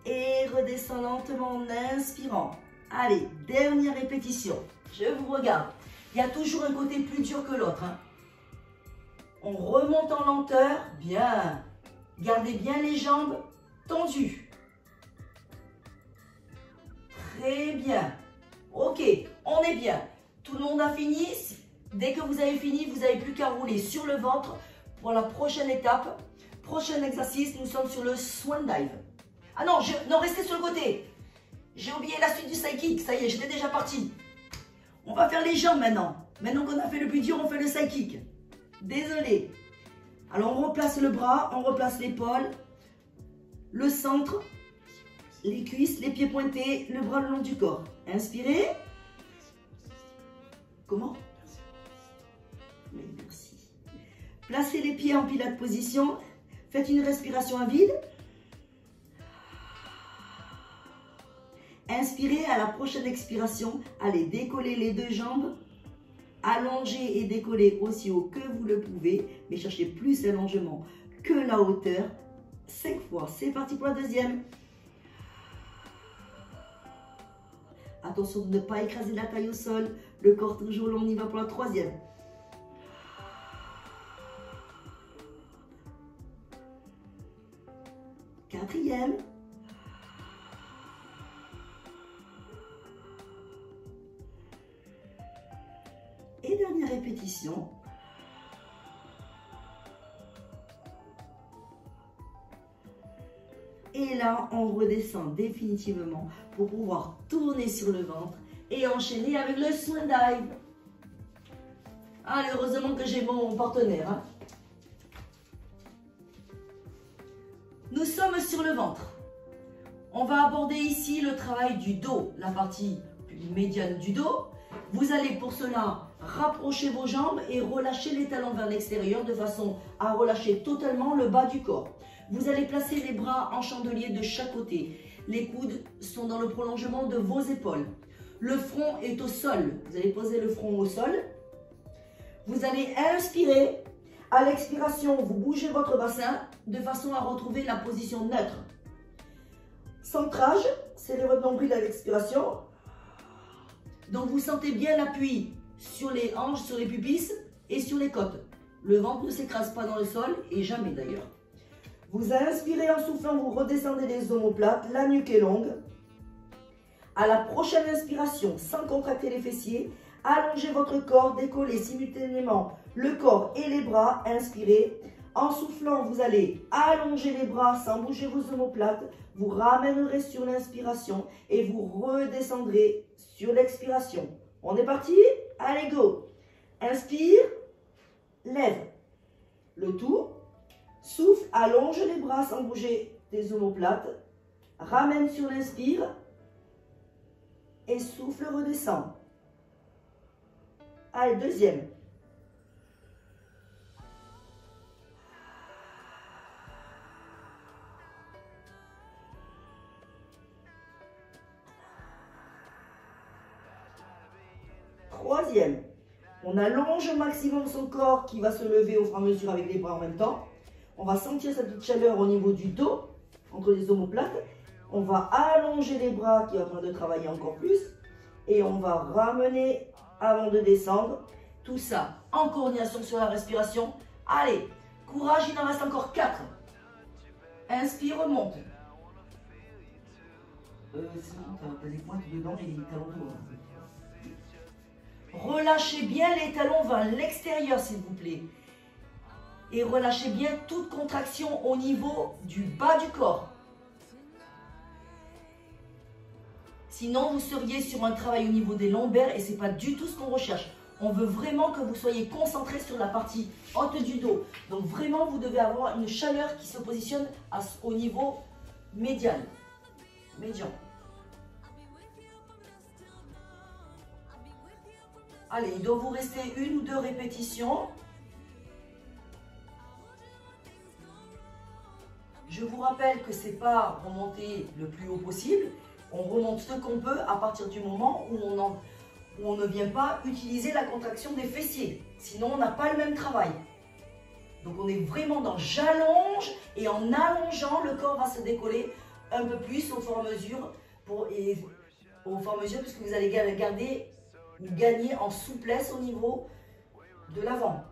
Et redescends lentement en inspirant. Allez, dernière répétition. Je vous regarde. Il y a toujours un côté plus dur que l'autre. Hein. On remonte en lenteur. Bien. Gardez bien les jambes tendues. Très bien. Ok, on est bien. Tout le monde a fini. Dès que vous avez fini, vous n'avez plus qu'à rouler sur le ventre pour la prochaine étape. Prochain exercice, nous sommes sur le swan dive. Ah non, non, restez sur le côté. J'ai oublié la suite du side kick. Ça y est, j'étais déjà parti. On va faire les jambes maintenant. Maintenant qu'on a fait le plus dur, on fait le side kick. Désolé. Alors, on replace le bras, on replace l'épaule, le centre, les cuisses, les pieds pointés, le bras le long du corps. Inspirez. Comment? Oui, merci. Placez les pieds en pilates position. Faites une respiration à vide. Inspirez, à la prochaine expiration, allez décoller les 2 jambes. Allongez et décollez aussi haut que vous le pouvez, mais cherchez plus l'allongement que la hauteur. 5 fois. C'est parti pour la deuxième. Attention de ne pas écraser la taille au sol. Le corps toujours long. On y va pour la troisième. Quatrième. Et dernière répétition. Et là, on redescend définitivement pour pouvoir tourner sur le ventre et enchaîner avec le swan dive. Allez, heureusement que j'ai mon partenaire. Hein. Nous sommes sur le ventre. On va aborder ici le travail du dos, la partie médiane du dos. Vous allez pour cela rapprocher vos jambes et relâcher les talons vers l'extérieur de façon à relâcher totalement le bas du corps. Vous allez placer les bras en chandelier de chaque côté. Les coudes sont dans le prolongement de vos épaules. Le front est au sol. Vous allez poser le front au sol. Vous allez inspirer. À l'expiration, vous bougez votre bassin de façon à retrouver la position neutre. Centrage, serrez votre nombril à l'expiration. Donc vous sentez bien l'appui sur les hanches, sur les pubis et sur les côtes. Le ventre ne s'écrase pas dans le sol et jamais d'ailleurs. Vous inspirez en soufflant, vous redescendez les omoplates, la nuque est longue. À la prochaine inspiration, sans contracter les fessiers, allongez votre corps, décollez simultanément le corps et les bras. Inspirez. En soufflant, vous allez allonger les bras sans bouger vos omoplates. Vous ramènerez sur l'inspiration et vous redescendrez sur l'expiration. On est parti? Allez, go! Inspire, lève. Le tout. Souffle, allonge les bras sans bouger tes omoplates. Ramène sur l'inspire. Et souffle, redescend. Allez, deuxième. Troisième. On allonge au maximum son corps qui va se lever au fur et à mesure avec les bras en même temps. On va sentir cette petite chaleur au niveau du dos, entre les omoplates. On va allonger les bras qui est en train de travailler encore plus. Et on va ramener avant de descendre. Tout ça en coordination sur la respiration. Allez, courage, il en reste encore 4. Inspire, remonte. C'est bon, t'as des pointes dedans et des talons de haut. Relâchez bien les talons vers l'extérieur, s'il vous plaît. Et relâchez bien toute contraction au niveau du bas du corps. Sinon, vous seriez sur un travail au niveau des lombaires et ce n'est pas du tout ce qu'on recherche. On veut vraiment que vous soyez concentré sur la partie haute du dos. Donc vraiment, vous devez avoir une chaleur qui se positionne au niveau médian. Allez, il doit vous rester 1 ou 2 répétitions. Je vous rappelle que c'est pas remonter le plus haut possible. On remonte ce qu'on peut à partir du moment où on ne vient pas utiliser la contraction des fessiers. Sinon, on n'a pas le même travail. Donc, on est vraiment dans j'allonge et en allongeant, le corps va se décoller un peu plus au fur et à mesure, puisque vous allez gagner en souplesse au niveau de l'avant.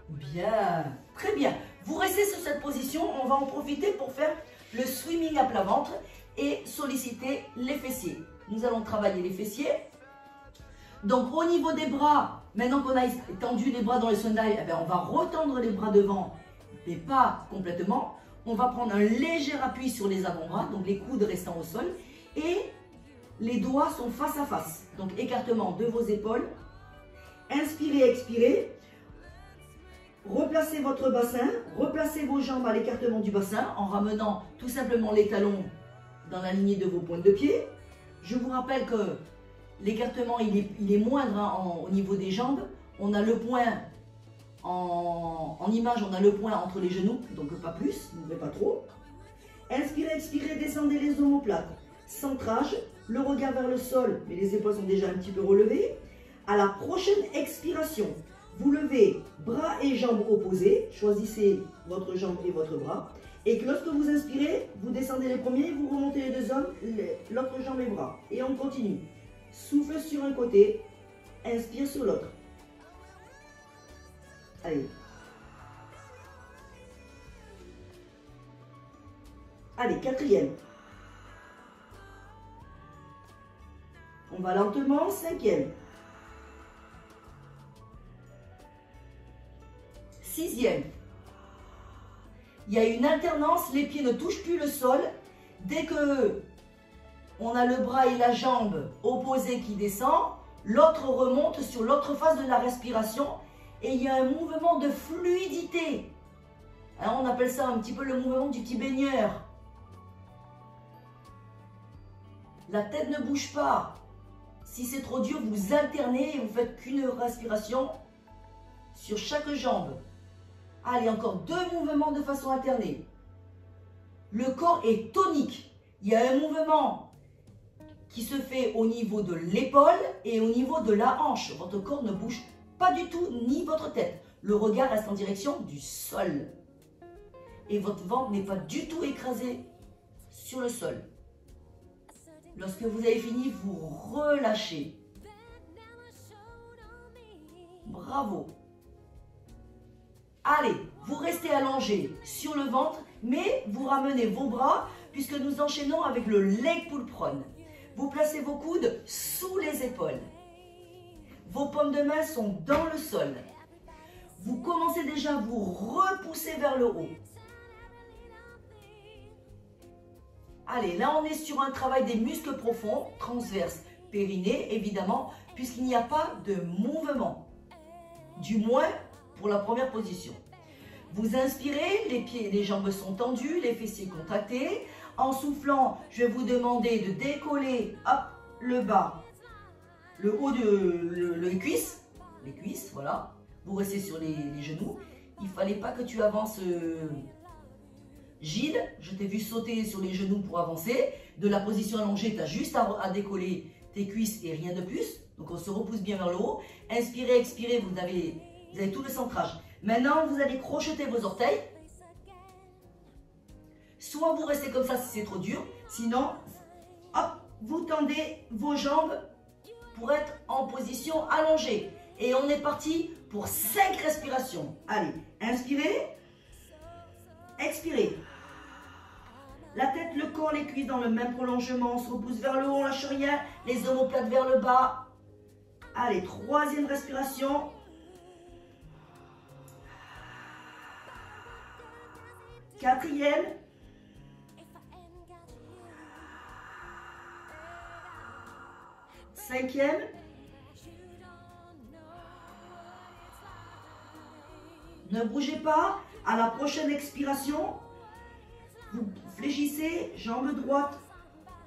Bien, très bien. Vous restez sur cette position, on va en profiter pour faire le swimming à plat ventre et solliciter les fessiers. Nous allons travailler les fessiers. Donc au niveau des bras, maintenant qu'on a étendu les bras dans le Sundai, on va retendre les bras devant, mais pas complètement. On va prendre un léger appui sur les avant-bras, donc les coudes restant au sol, et les doigts sont face à face. Donc écartement de vos épaules. Inspirez, expirez. Replacez votre bassin, replacez vos jambes à l'écartement du bassin en ramenant tout simplement les talons dans la lignée de vos pointes de pied. Je vous rappelle que l'écartement il est moindre au niveau des jambes. On a le point en image, on a le point entre les genoux, donc pas plus, n'ouvrez pas trop. Inspirez, expirez, descendez les omoplates. Centrage, le regard vers le sol, mais les épaules sont déjà un petit peu relevées. À la prochaine expiration, vous levez bras et jambes opposés, choisissez votre jambe et votre bras. Et que lorsque vous inspirez, vous descendez les premiers, vous remontez les deux hommes, l'autre jambe et bras. Et on continue. Souffle sur un côté, inspire sur l'autre. Allez. Allez, quatrième. On va lentement, cinquième. Sixième. Il y a une alternance, les pieds ne touchent plus le sol. Dès que on a le bras et la jambe opposés qui descend, l'autre remonte sur l'autre face de la respiration et il y a un mouvement de fluidité. Alors on appelle ça un petit peu le mouvement du petit baigneur. La tête ne bouge pas. Si c'est trop dur, vous alternez et vous faites qu'une respiration sur chaque jambe. Allez, encore deux mouvements de façon alternée. Le corps est tonique. Il y a un mouvement qui se fait au niveau de l'épaule et au niveau de la hanche. Votre corps ne bouge pas du tout, ni votre tête. Le regard reste en direction du sol. Et votre ventre n'est pas du tout écrasé sur le sol. Lorsque vous avez fini, vous relâchez. Bravo. Allez, vous restez allongé sur le ventre, mais vous ramenez vos bras puisque nous enchaînons avec le leg pull prone. Vous placez vos coudes sous les épaules. Vos paumes de main sont dans le sol. Vous commencez déjà à vous repousser vers le haut. Allez, là on est sur un travail des muscles profonds, transverses, périnée évidemment, puisqu'il n'y a pas de mouvement. Du moins pour la première position. Vous inspirez, les pieds et les jambes sont tendus, les fessiers contractés. En soufflant, je vais vous demander de décoller hop, le bas, le haut de les cuisses, voilà. Vous restez sur les genoux. Il ne fallait pas que tu avances. Gilles, je t'ai vu sauter sur les genoux pour avancer. De la position allongée, tu as juste à décoller tes cuisses et rien de plus. Donc on se repousse bien vers le haut. Inspirez, expirez, vous avez tout le centrage. Maintenant, vous allez crocheter vos orteils. Soit vous restez comme ça si c'est trop dur. Sinon, hop, vous tendez vos jambes pour être en position allongée. Et on est parti pour 5 respirations. Allez, inspirez. Expirez. La tête, le corps, les cuisses dans le même prolongement. On se repousse vers le haut, on lâche rien. Les omoplates vers le bas. Allez, troisième respiration. Quatrième. Cinquième. Ne bougez pas. À la prochaine expiration, vous fléchissez, jambe droite,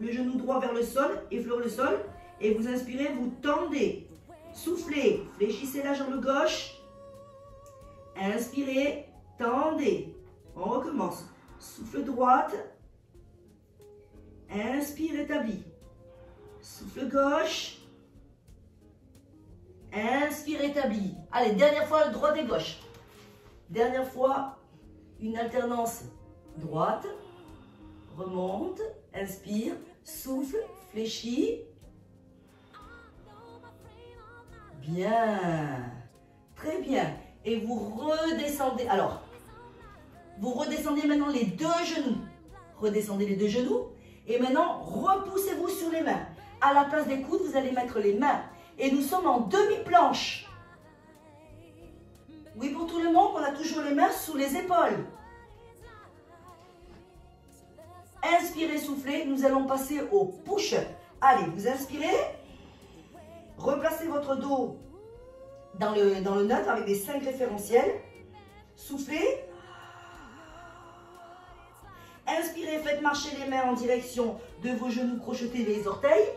le genou droit vers le sol, effleure le sol. Et vous inspirez, vous tendez. Soufflez, fléchissez la jambe gauche. Inspirez, tendez. On recommence. Souffle droite. Inspire, établi. Souffle gauche. Inspire, établi. Allez, dernière fois, droite et gauche. Dernière fois, une alternance droite. Remonte. Inspire. Souffle. Fléchis. Bien. Très bien. Et vous redescendez. Alors, vous redescendez maintenant les deux genoux. Redescendez les deux genoux. Et maintenant, repoussez-vous sur les mains. À la place des coudes, vous allez mettre les mains. Et nous sommes en demi-planche. Oui, pour tout le monde, on a toujours les mains sous les épaules. Inspirez, soufflez. Nous allons passer au push-up. Allez, vous inspirez. Replacez votre dos dans le neutre avec les 5 référentiels. Soufflez. Inspirez, faites marcher les mains en direction de vos genoux, crochetez les orteils.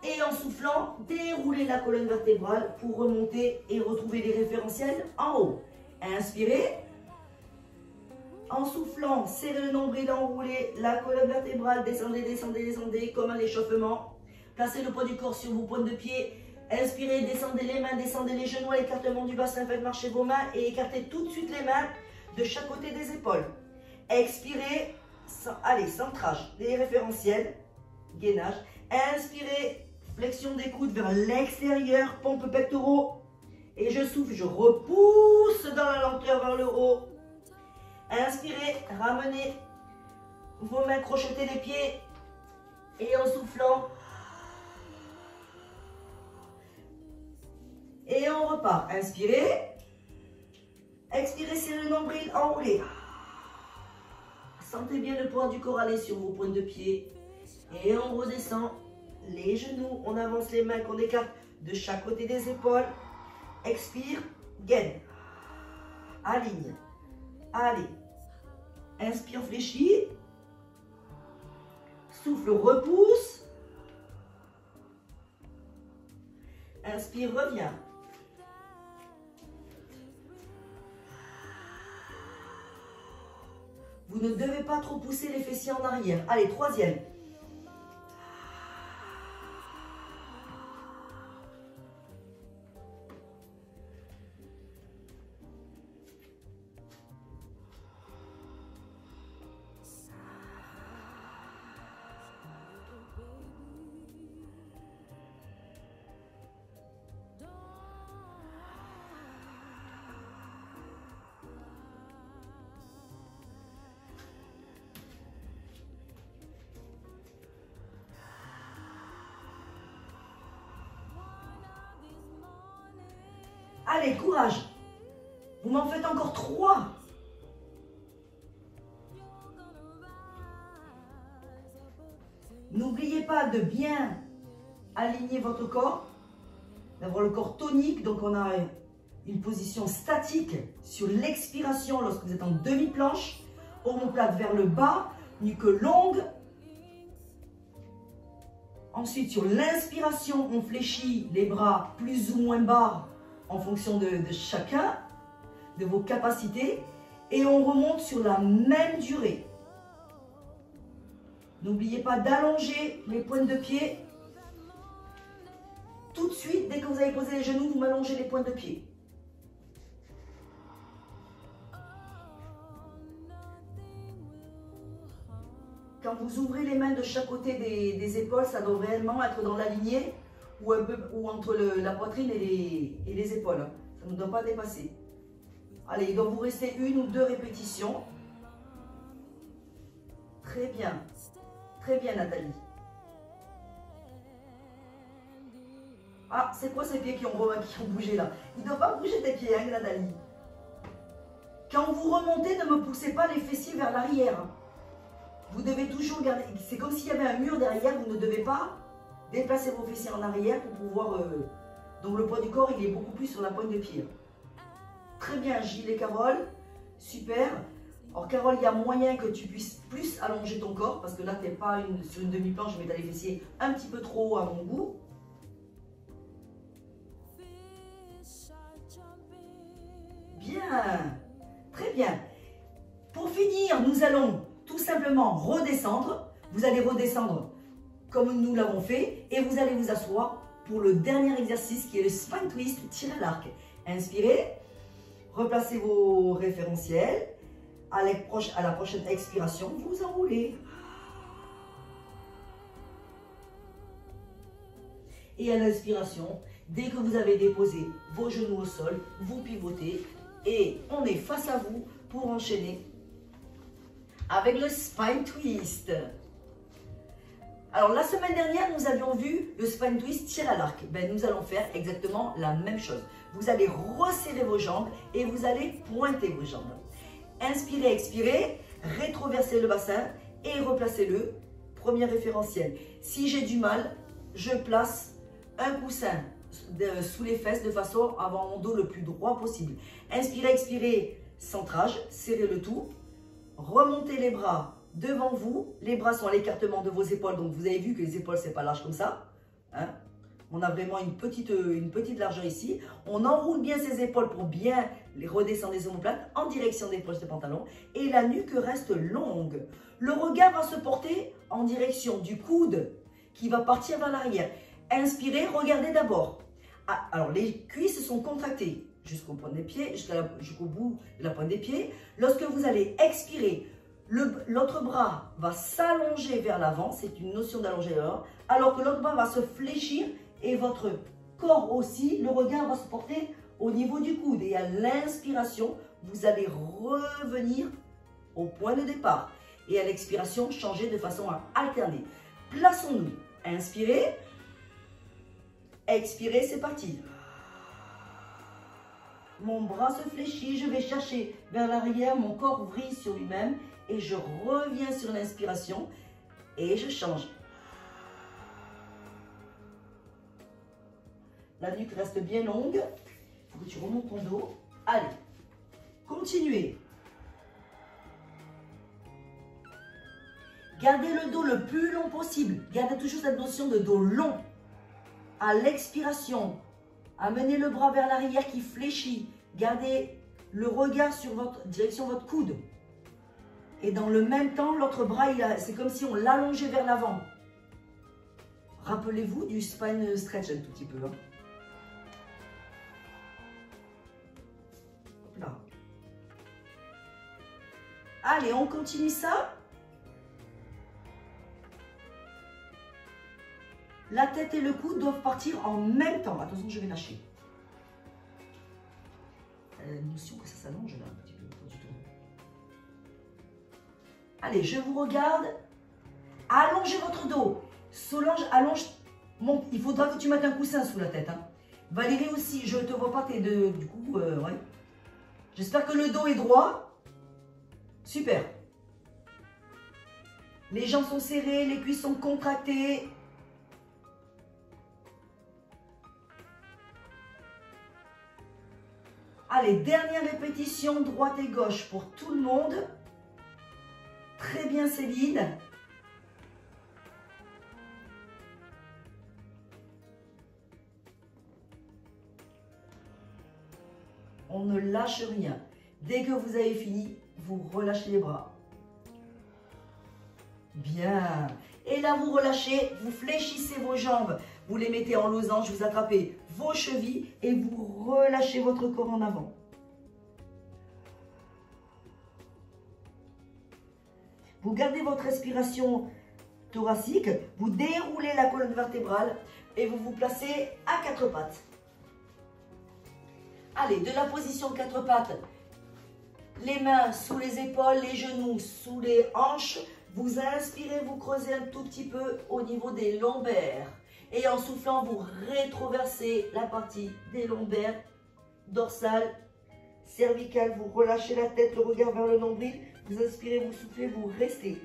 Et en soufflant, déroulez la colonne vertébrale pour remonter et retrouver les référentiels en haut. Inspirez. En soufflant, serrez le nombril, enroulez la colonne vertébrale, descendez, descendez, descendez, comme un échauffement. Placez le poids du corps sur vos pointes de pied. Inspirez, descendez les mains, descendez les genoux à l'écartement du bassin. Faites marcher vos mains et écartez tout de suite les mains de chaque côté des épaules. Expirez, allez, centrage des référentiels, gainage. Inspirez, flexion des coudes vers l'extérieur, pompe pectoraux. Et je souffle, je repousse dans la lenteur vers le haut. Inspirez, ramenez vos mains, crochetez les pieds. Et en soufflant, et on repart. Inspirez. Expirez, serrez le nombril, enroulez. Sentez bien le poids du corps aller sur vos pointes de pied. Et on redescend les genoux. On avance les mains qu'on écarte de chaque côté des épaules. Expire, gaine. Aligne. Allez. Inspire, fléchis. Souffle, repousse. Inspire, reviens. Vous ne devez pas trop pousser les fessiers en arrière. Allez, troisième. Allez, courage. Vous m'en faites encore 3. N'oubliez pas de bien aligner votre corps, d'avoir le corps tonique. Donc, on a une position statique sur l'expiration lorsque vous êtes en demi-planche. Omoplate vers le bas, nuque longue. Ensuite, sur l'inspiration, on fléchit les bras plus ou moins bas en fonction de chacun, de vos capacités. Et on remonte sur la même durée. N'oubliez pas d'allonger les pointes de pied. Tout de suite, dès que vous avez posé les genoux, vous m'allongez les pointes de pied. Quand vous ouvrez les mains de chaque côté des épaules, ça doit réellement être dans la lignée ou entre la poitrine et les épaules. Ça ne doit pas dépasser. Allez, il doit vous rester 1 ou 2 répétitions. Très bien. Très bien, Nathalie. Ah, c'est quoi ces pieds qui ont bougé là? Il ne doit pas bouger tes pieds, hein, Nathalie. Quand vous remontez, ne me poussez pas les fessiers vers l'arrière. Vous devez toujours garder. C'est comme s'il y avait un mur derrière. Vous ne devez pas déplacer vos fessiers en arrière pour pouvoir. Donc le poids du corps, il est beaucoup plus sur la pointe de pied. Très bien, Gilles et Carole. Super. Alors Carole, il y a moyen que tu puisses plus allonger ton corps. Parce que là, tu n'es pas sur une demi-planche. Mais tu as les fessiers un petit peu trop haut à mon goût. Bien. bien. Pour finir, nous allons tout simplement redescendre. Vous allez redescendre comme nous l'avons fait et vous allez vous asseoir pour le dernier exercice qui est le spine twist, tir à l'arc. Inspirez, replacez vos référentiels. À la prochaine expiration, vous enroulez. Et à l'inspiration, dès que vous avez déposé vos genoux au sol, vous pivotez et on est face à vous pour enchaîner avec le spine twist. Alors, la semaine dernière, nous avions vu le spine twist tir à l'arc. Ben, nous allons faire exactement la même chose. Vous allez resserrer vos jambes et vous allez pointer vos jambes. Inspirez, expirez, rétroversez le bassin et replacez-le. Premier référentiel. Si j'ai du mal, je place un coussin sous les fesses de façon à avoir mon dos le plus droit possible. Inspirez, expirez, centrage, serrez le tout. Remontez les bras devant vous. Les bras sont à l'écartement de vos épaules. Donc, vous avez vu que les épaules, c'est pas large comme ça. Hein? On a vraiment une petite largeur ici. On enroule bien ses épaules pour bien les redescendre les omoplates en direction des poches de pantalon. Et la nuque reste longue. Le regard va se porter en direction du coude qui va partir vers l'arrière. Inspirez, regardez d'abord. Ah, alors, les cuisses sont contractées jusqu'au point des pieds, jusqu'au bout de la pointe des pieds. Lorsque vous allez expirer, l'autre bras va s'allonger vers l'avant. C'est une notion d'allonger alors que l'autre bras va se fléchir et votre corps aussi, le regard va se porter au niveau du coude. Et à l'inspiration, vous allez revenir au point de départ. Et à l'expiration, changer de façon à alterner. Plaçons-nous. Inspirez. Expirez, c'est parti. Mon bras se fléchit, je vais chercher vers l'arrière, mon corps vrille sur lui-même et je reviens sur l'inspiration et je change. La nuque reste bien longue, il faut que tu remontes ton dos. Allez, continuez. Gardez le dos le plus long possible. Gardez toujours cette notion de dos long. À l'expiration, amenez le bras vers l'arrière qui fléchit. Gardez le regard sur direction votre coude. Et dans le même temps, l'autre bras, c'est comme si on l'allongeait vers l'avant. Rappelez-vous du spine stretch un tout petit peu. Hein. Hop là. Allez, on continue ça. La tête et le coude doivent partir en même temps. Attention, je vais lâcher. La notion que ça s'allonge là un petit peu. Allez, je vous regarde. Allongez votre dos. Solange, allonge. Il faudra que tu mettes un coussin sous la tête. Hein. Valérie aussi, je ne te vois pas. Du coup, ouais. J'espère que le dos est droit. Super. Les jambes sont serrées, les cuisses sont contractées. Allez, dernière répétition, droite et gauche pour tout le monde. Très bien, Céline. On ne lâche rien. Dès que vous avez fini, vous relâchez les bras. Bien. Et là, vous relâchez, vous fléchissez vos jambes. Vous les mettez en losange, vous attrapez vos chevilles et vous relâchez votre corps en avant. Vous gardez votre respiration thoracique, vous déroulez la colonne vertébrale et vous vous placez à quatre pattes. Allez, de la position quatre pattes, les mains sous les épaules, les genoux sous les hanches. Vous inspirez, vous creusez un tout petit peu au niveau des lombaires. Et en soufflant, vous rétroversez la partie des lombaires, dorsales, cervicales. Vous relâchez la tête, le regard vers le nombril. Vous inspirez, vous soufflez, vous restez.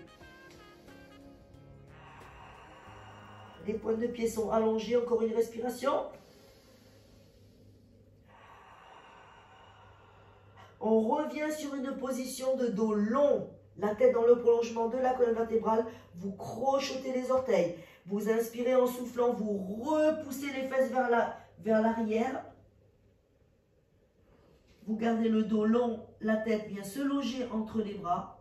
Les pointes de pied sont allongées. Encore une respiration. On revient sur une position de dos long. La tête dans le prolongement de la colonne vertébrale. Vous crochetez les orteils. Vous inspirez en soufflant. Vous repoussez les fesses vers l'arrière. vous gardez le dos long, la tête vient se loger entre les bras.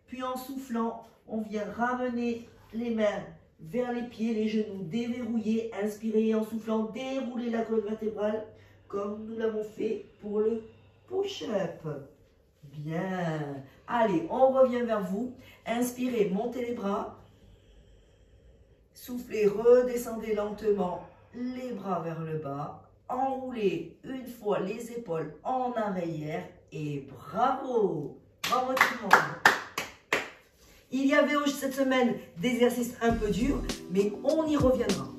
Puis en soufflant, on vient ramener les mains vers les pieds, les genoux déverrouillés. Inspirez et en soufflant, déroulez la colonne vertébrale comme nous l'avons fait pour le push-up. Bien. Allez, on revient vers vous. Inspirez, montez les bras. Soufflez, redescendez lentement les bras vers le bas. Enroulez une fois les épaules en arrière et bravo. Bravo tout le monde. Il y avait cette semaine des exercices un peu durs, mais on y reviendra.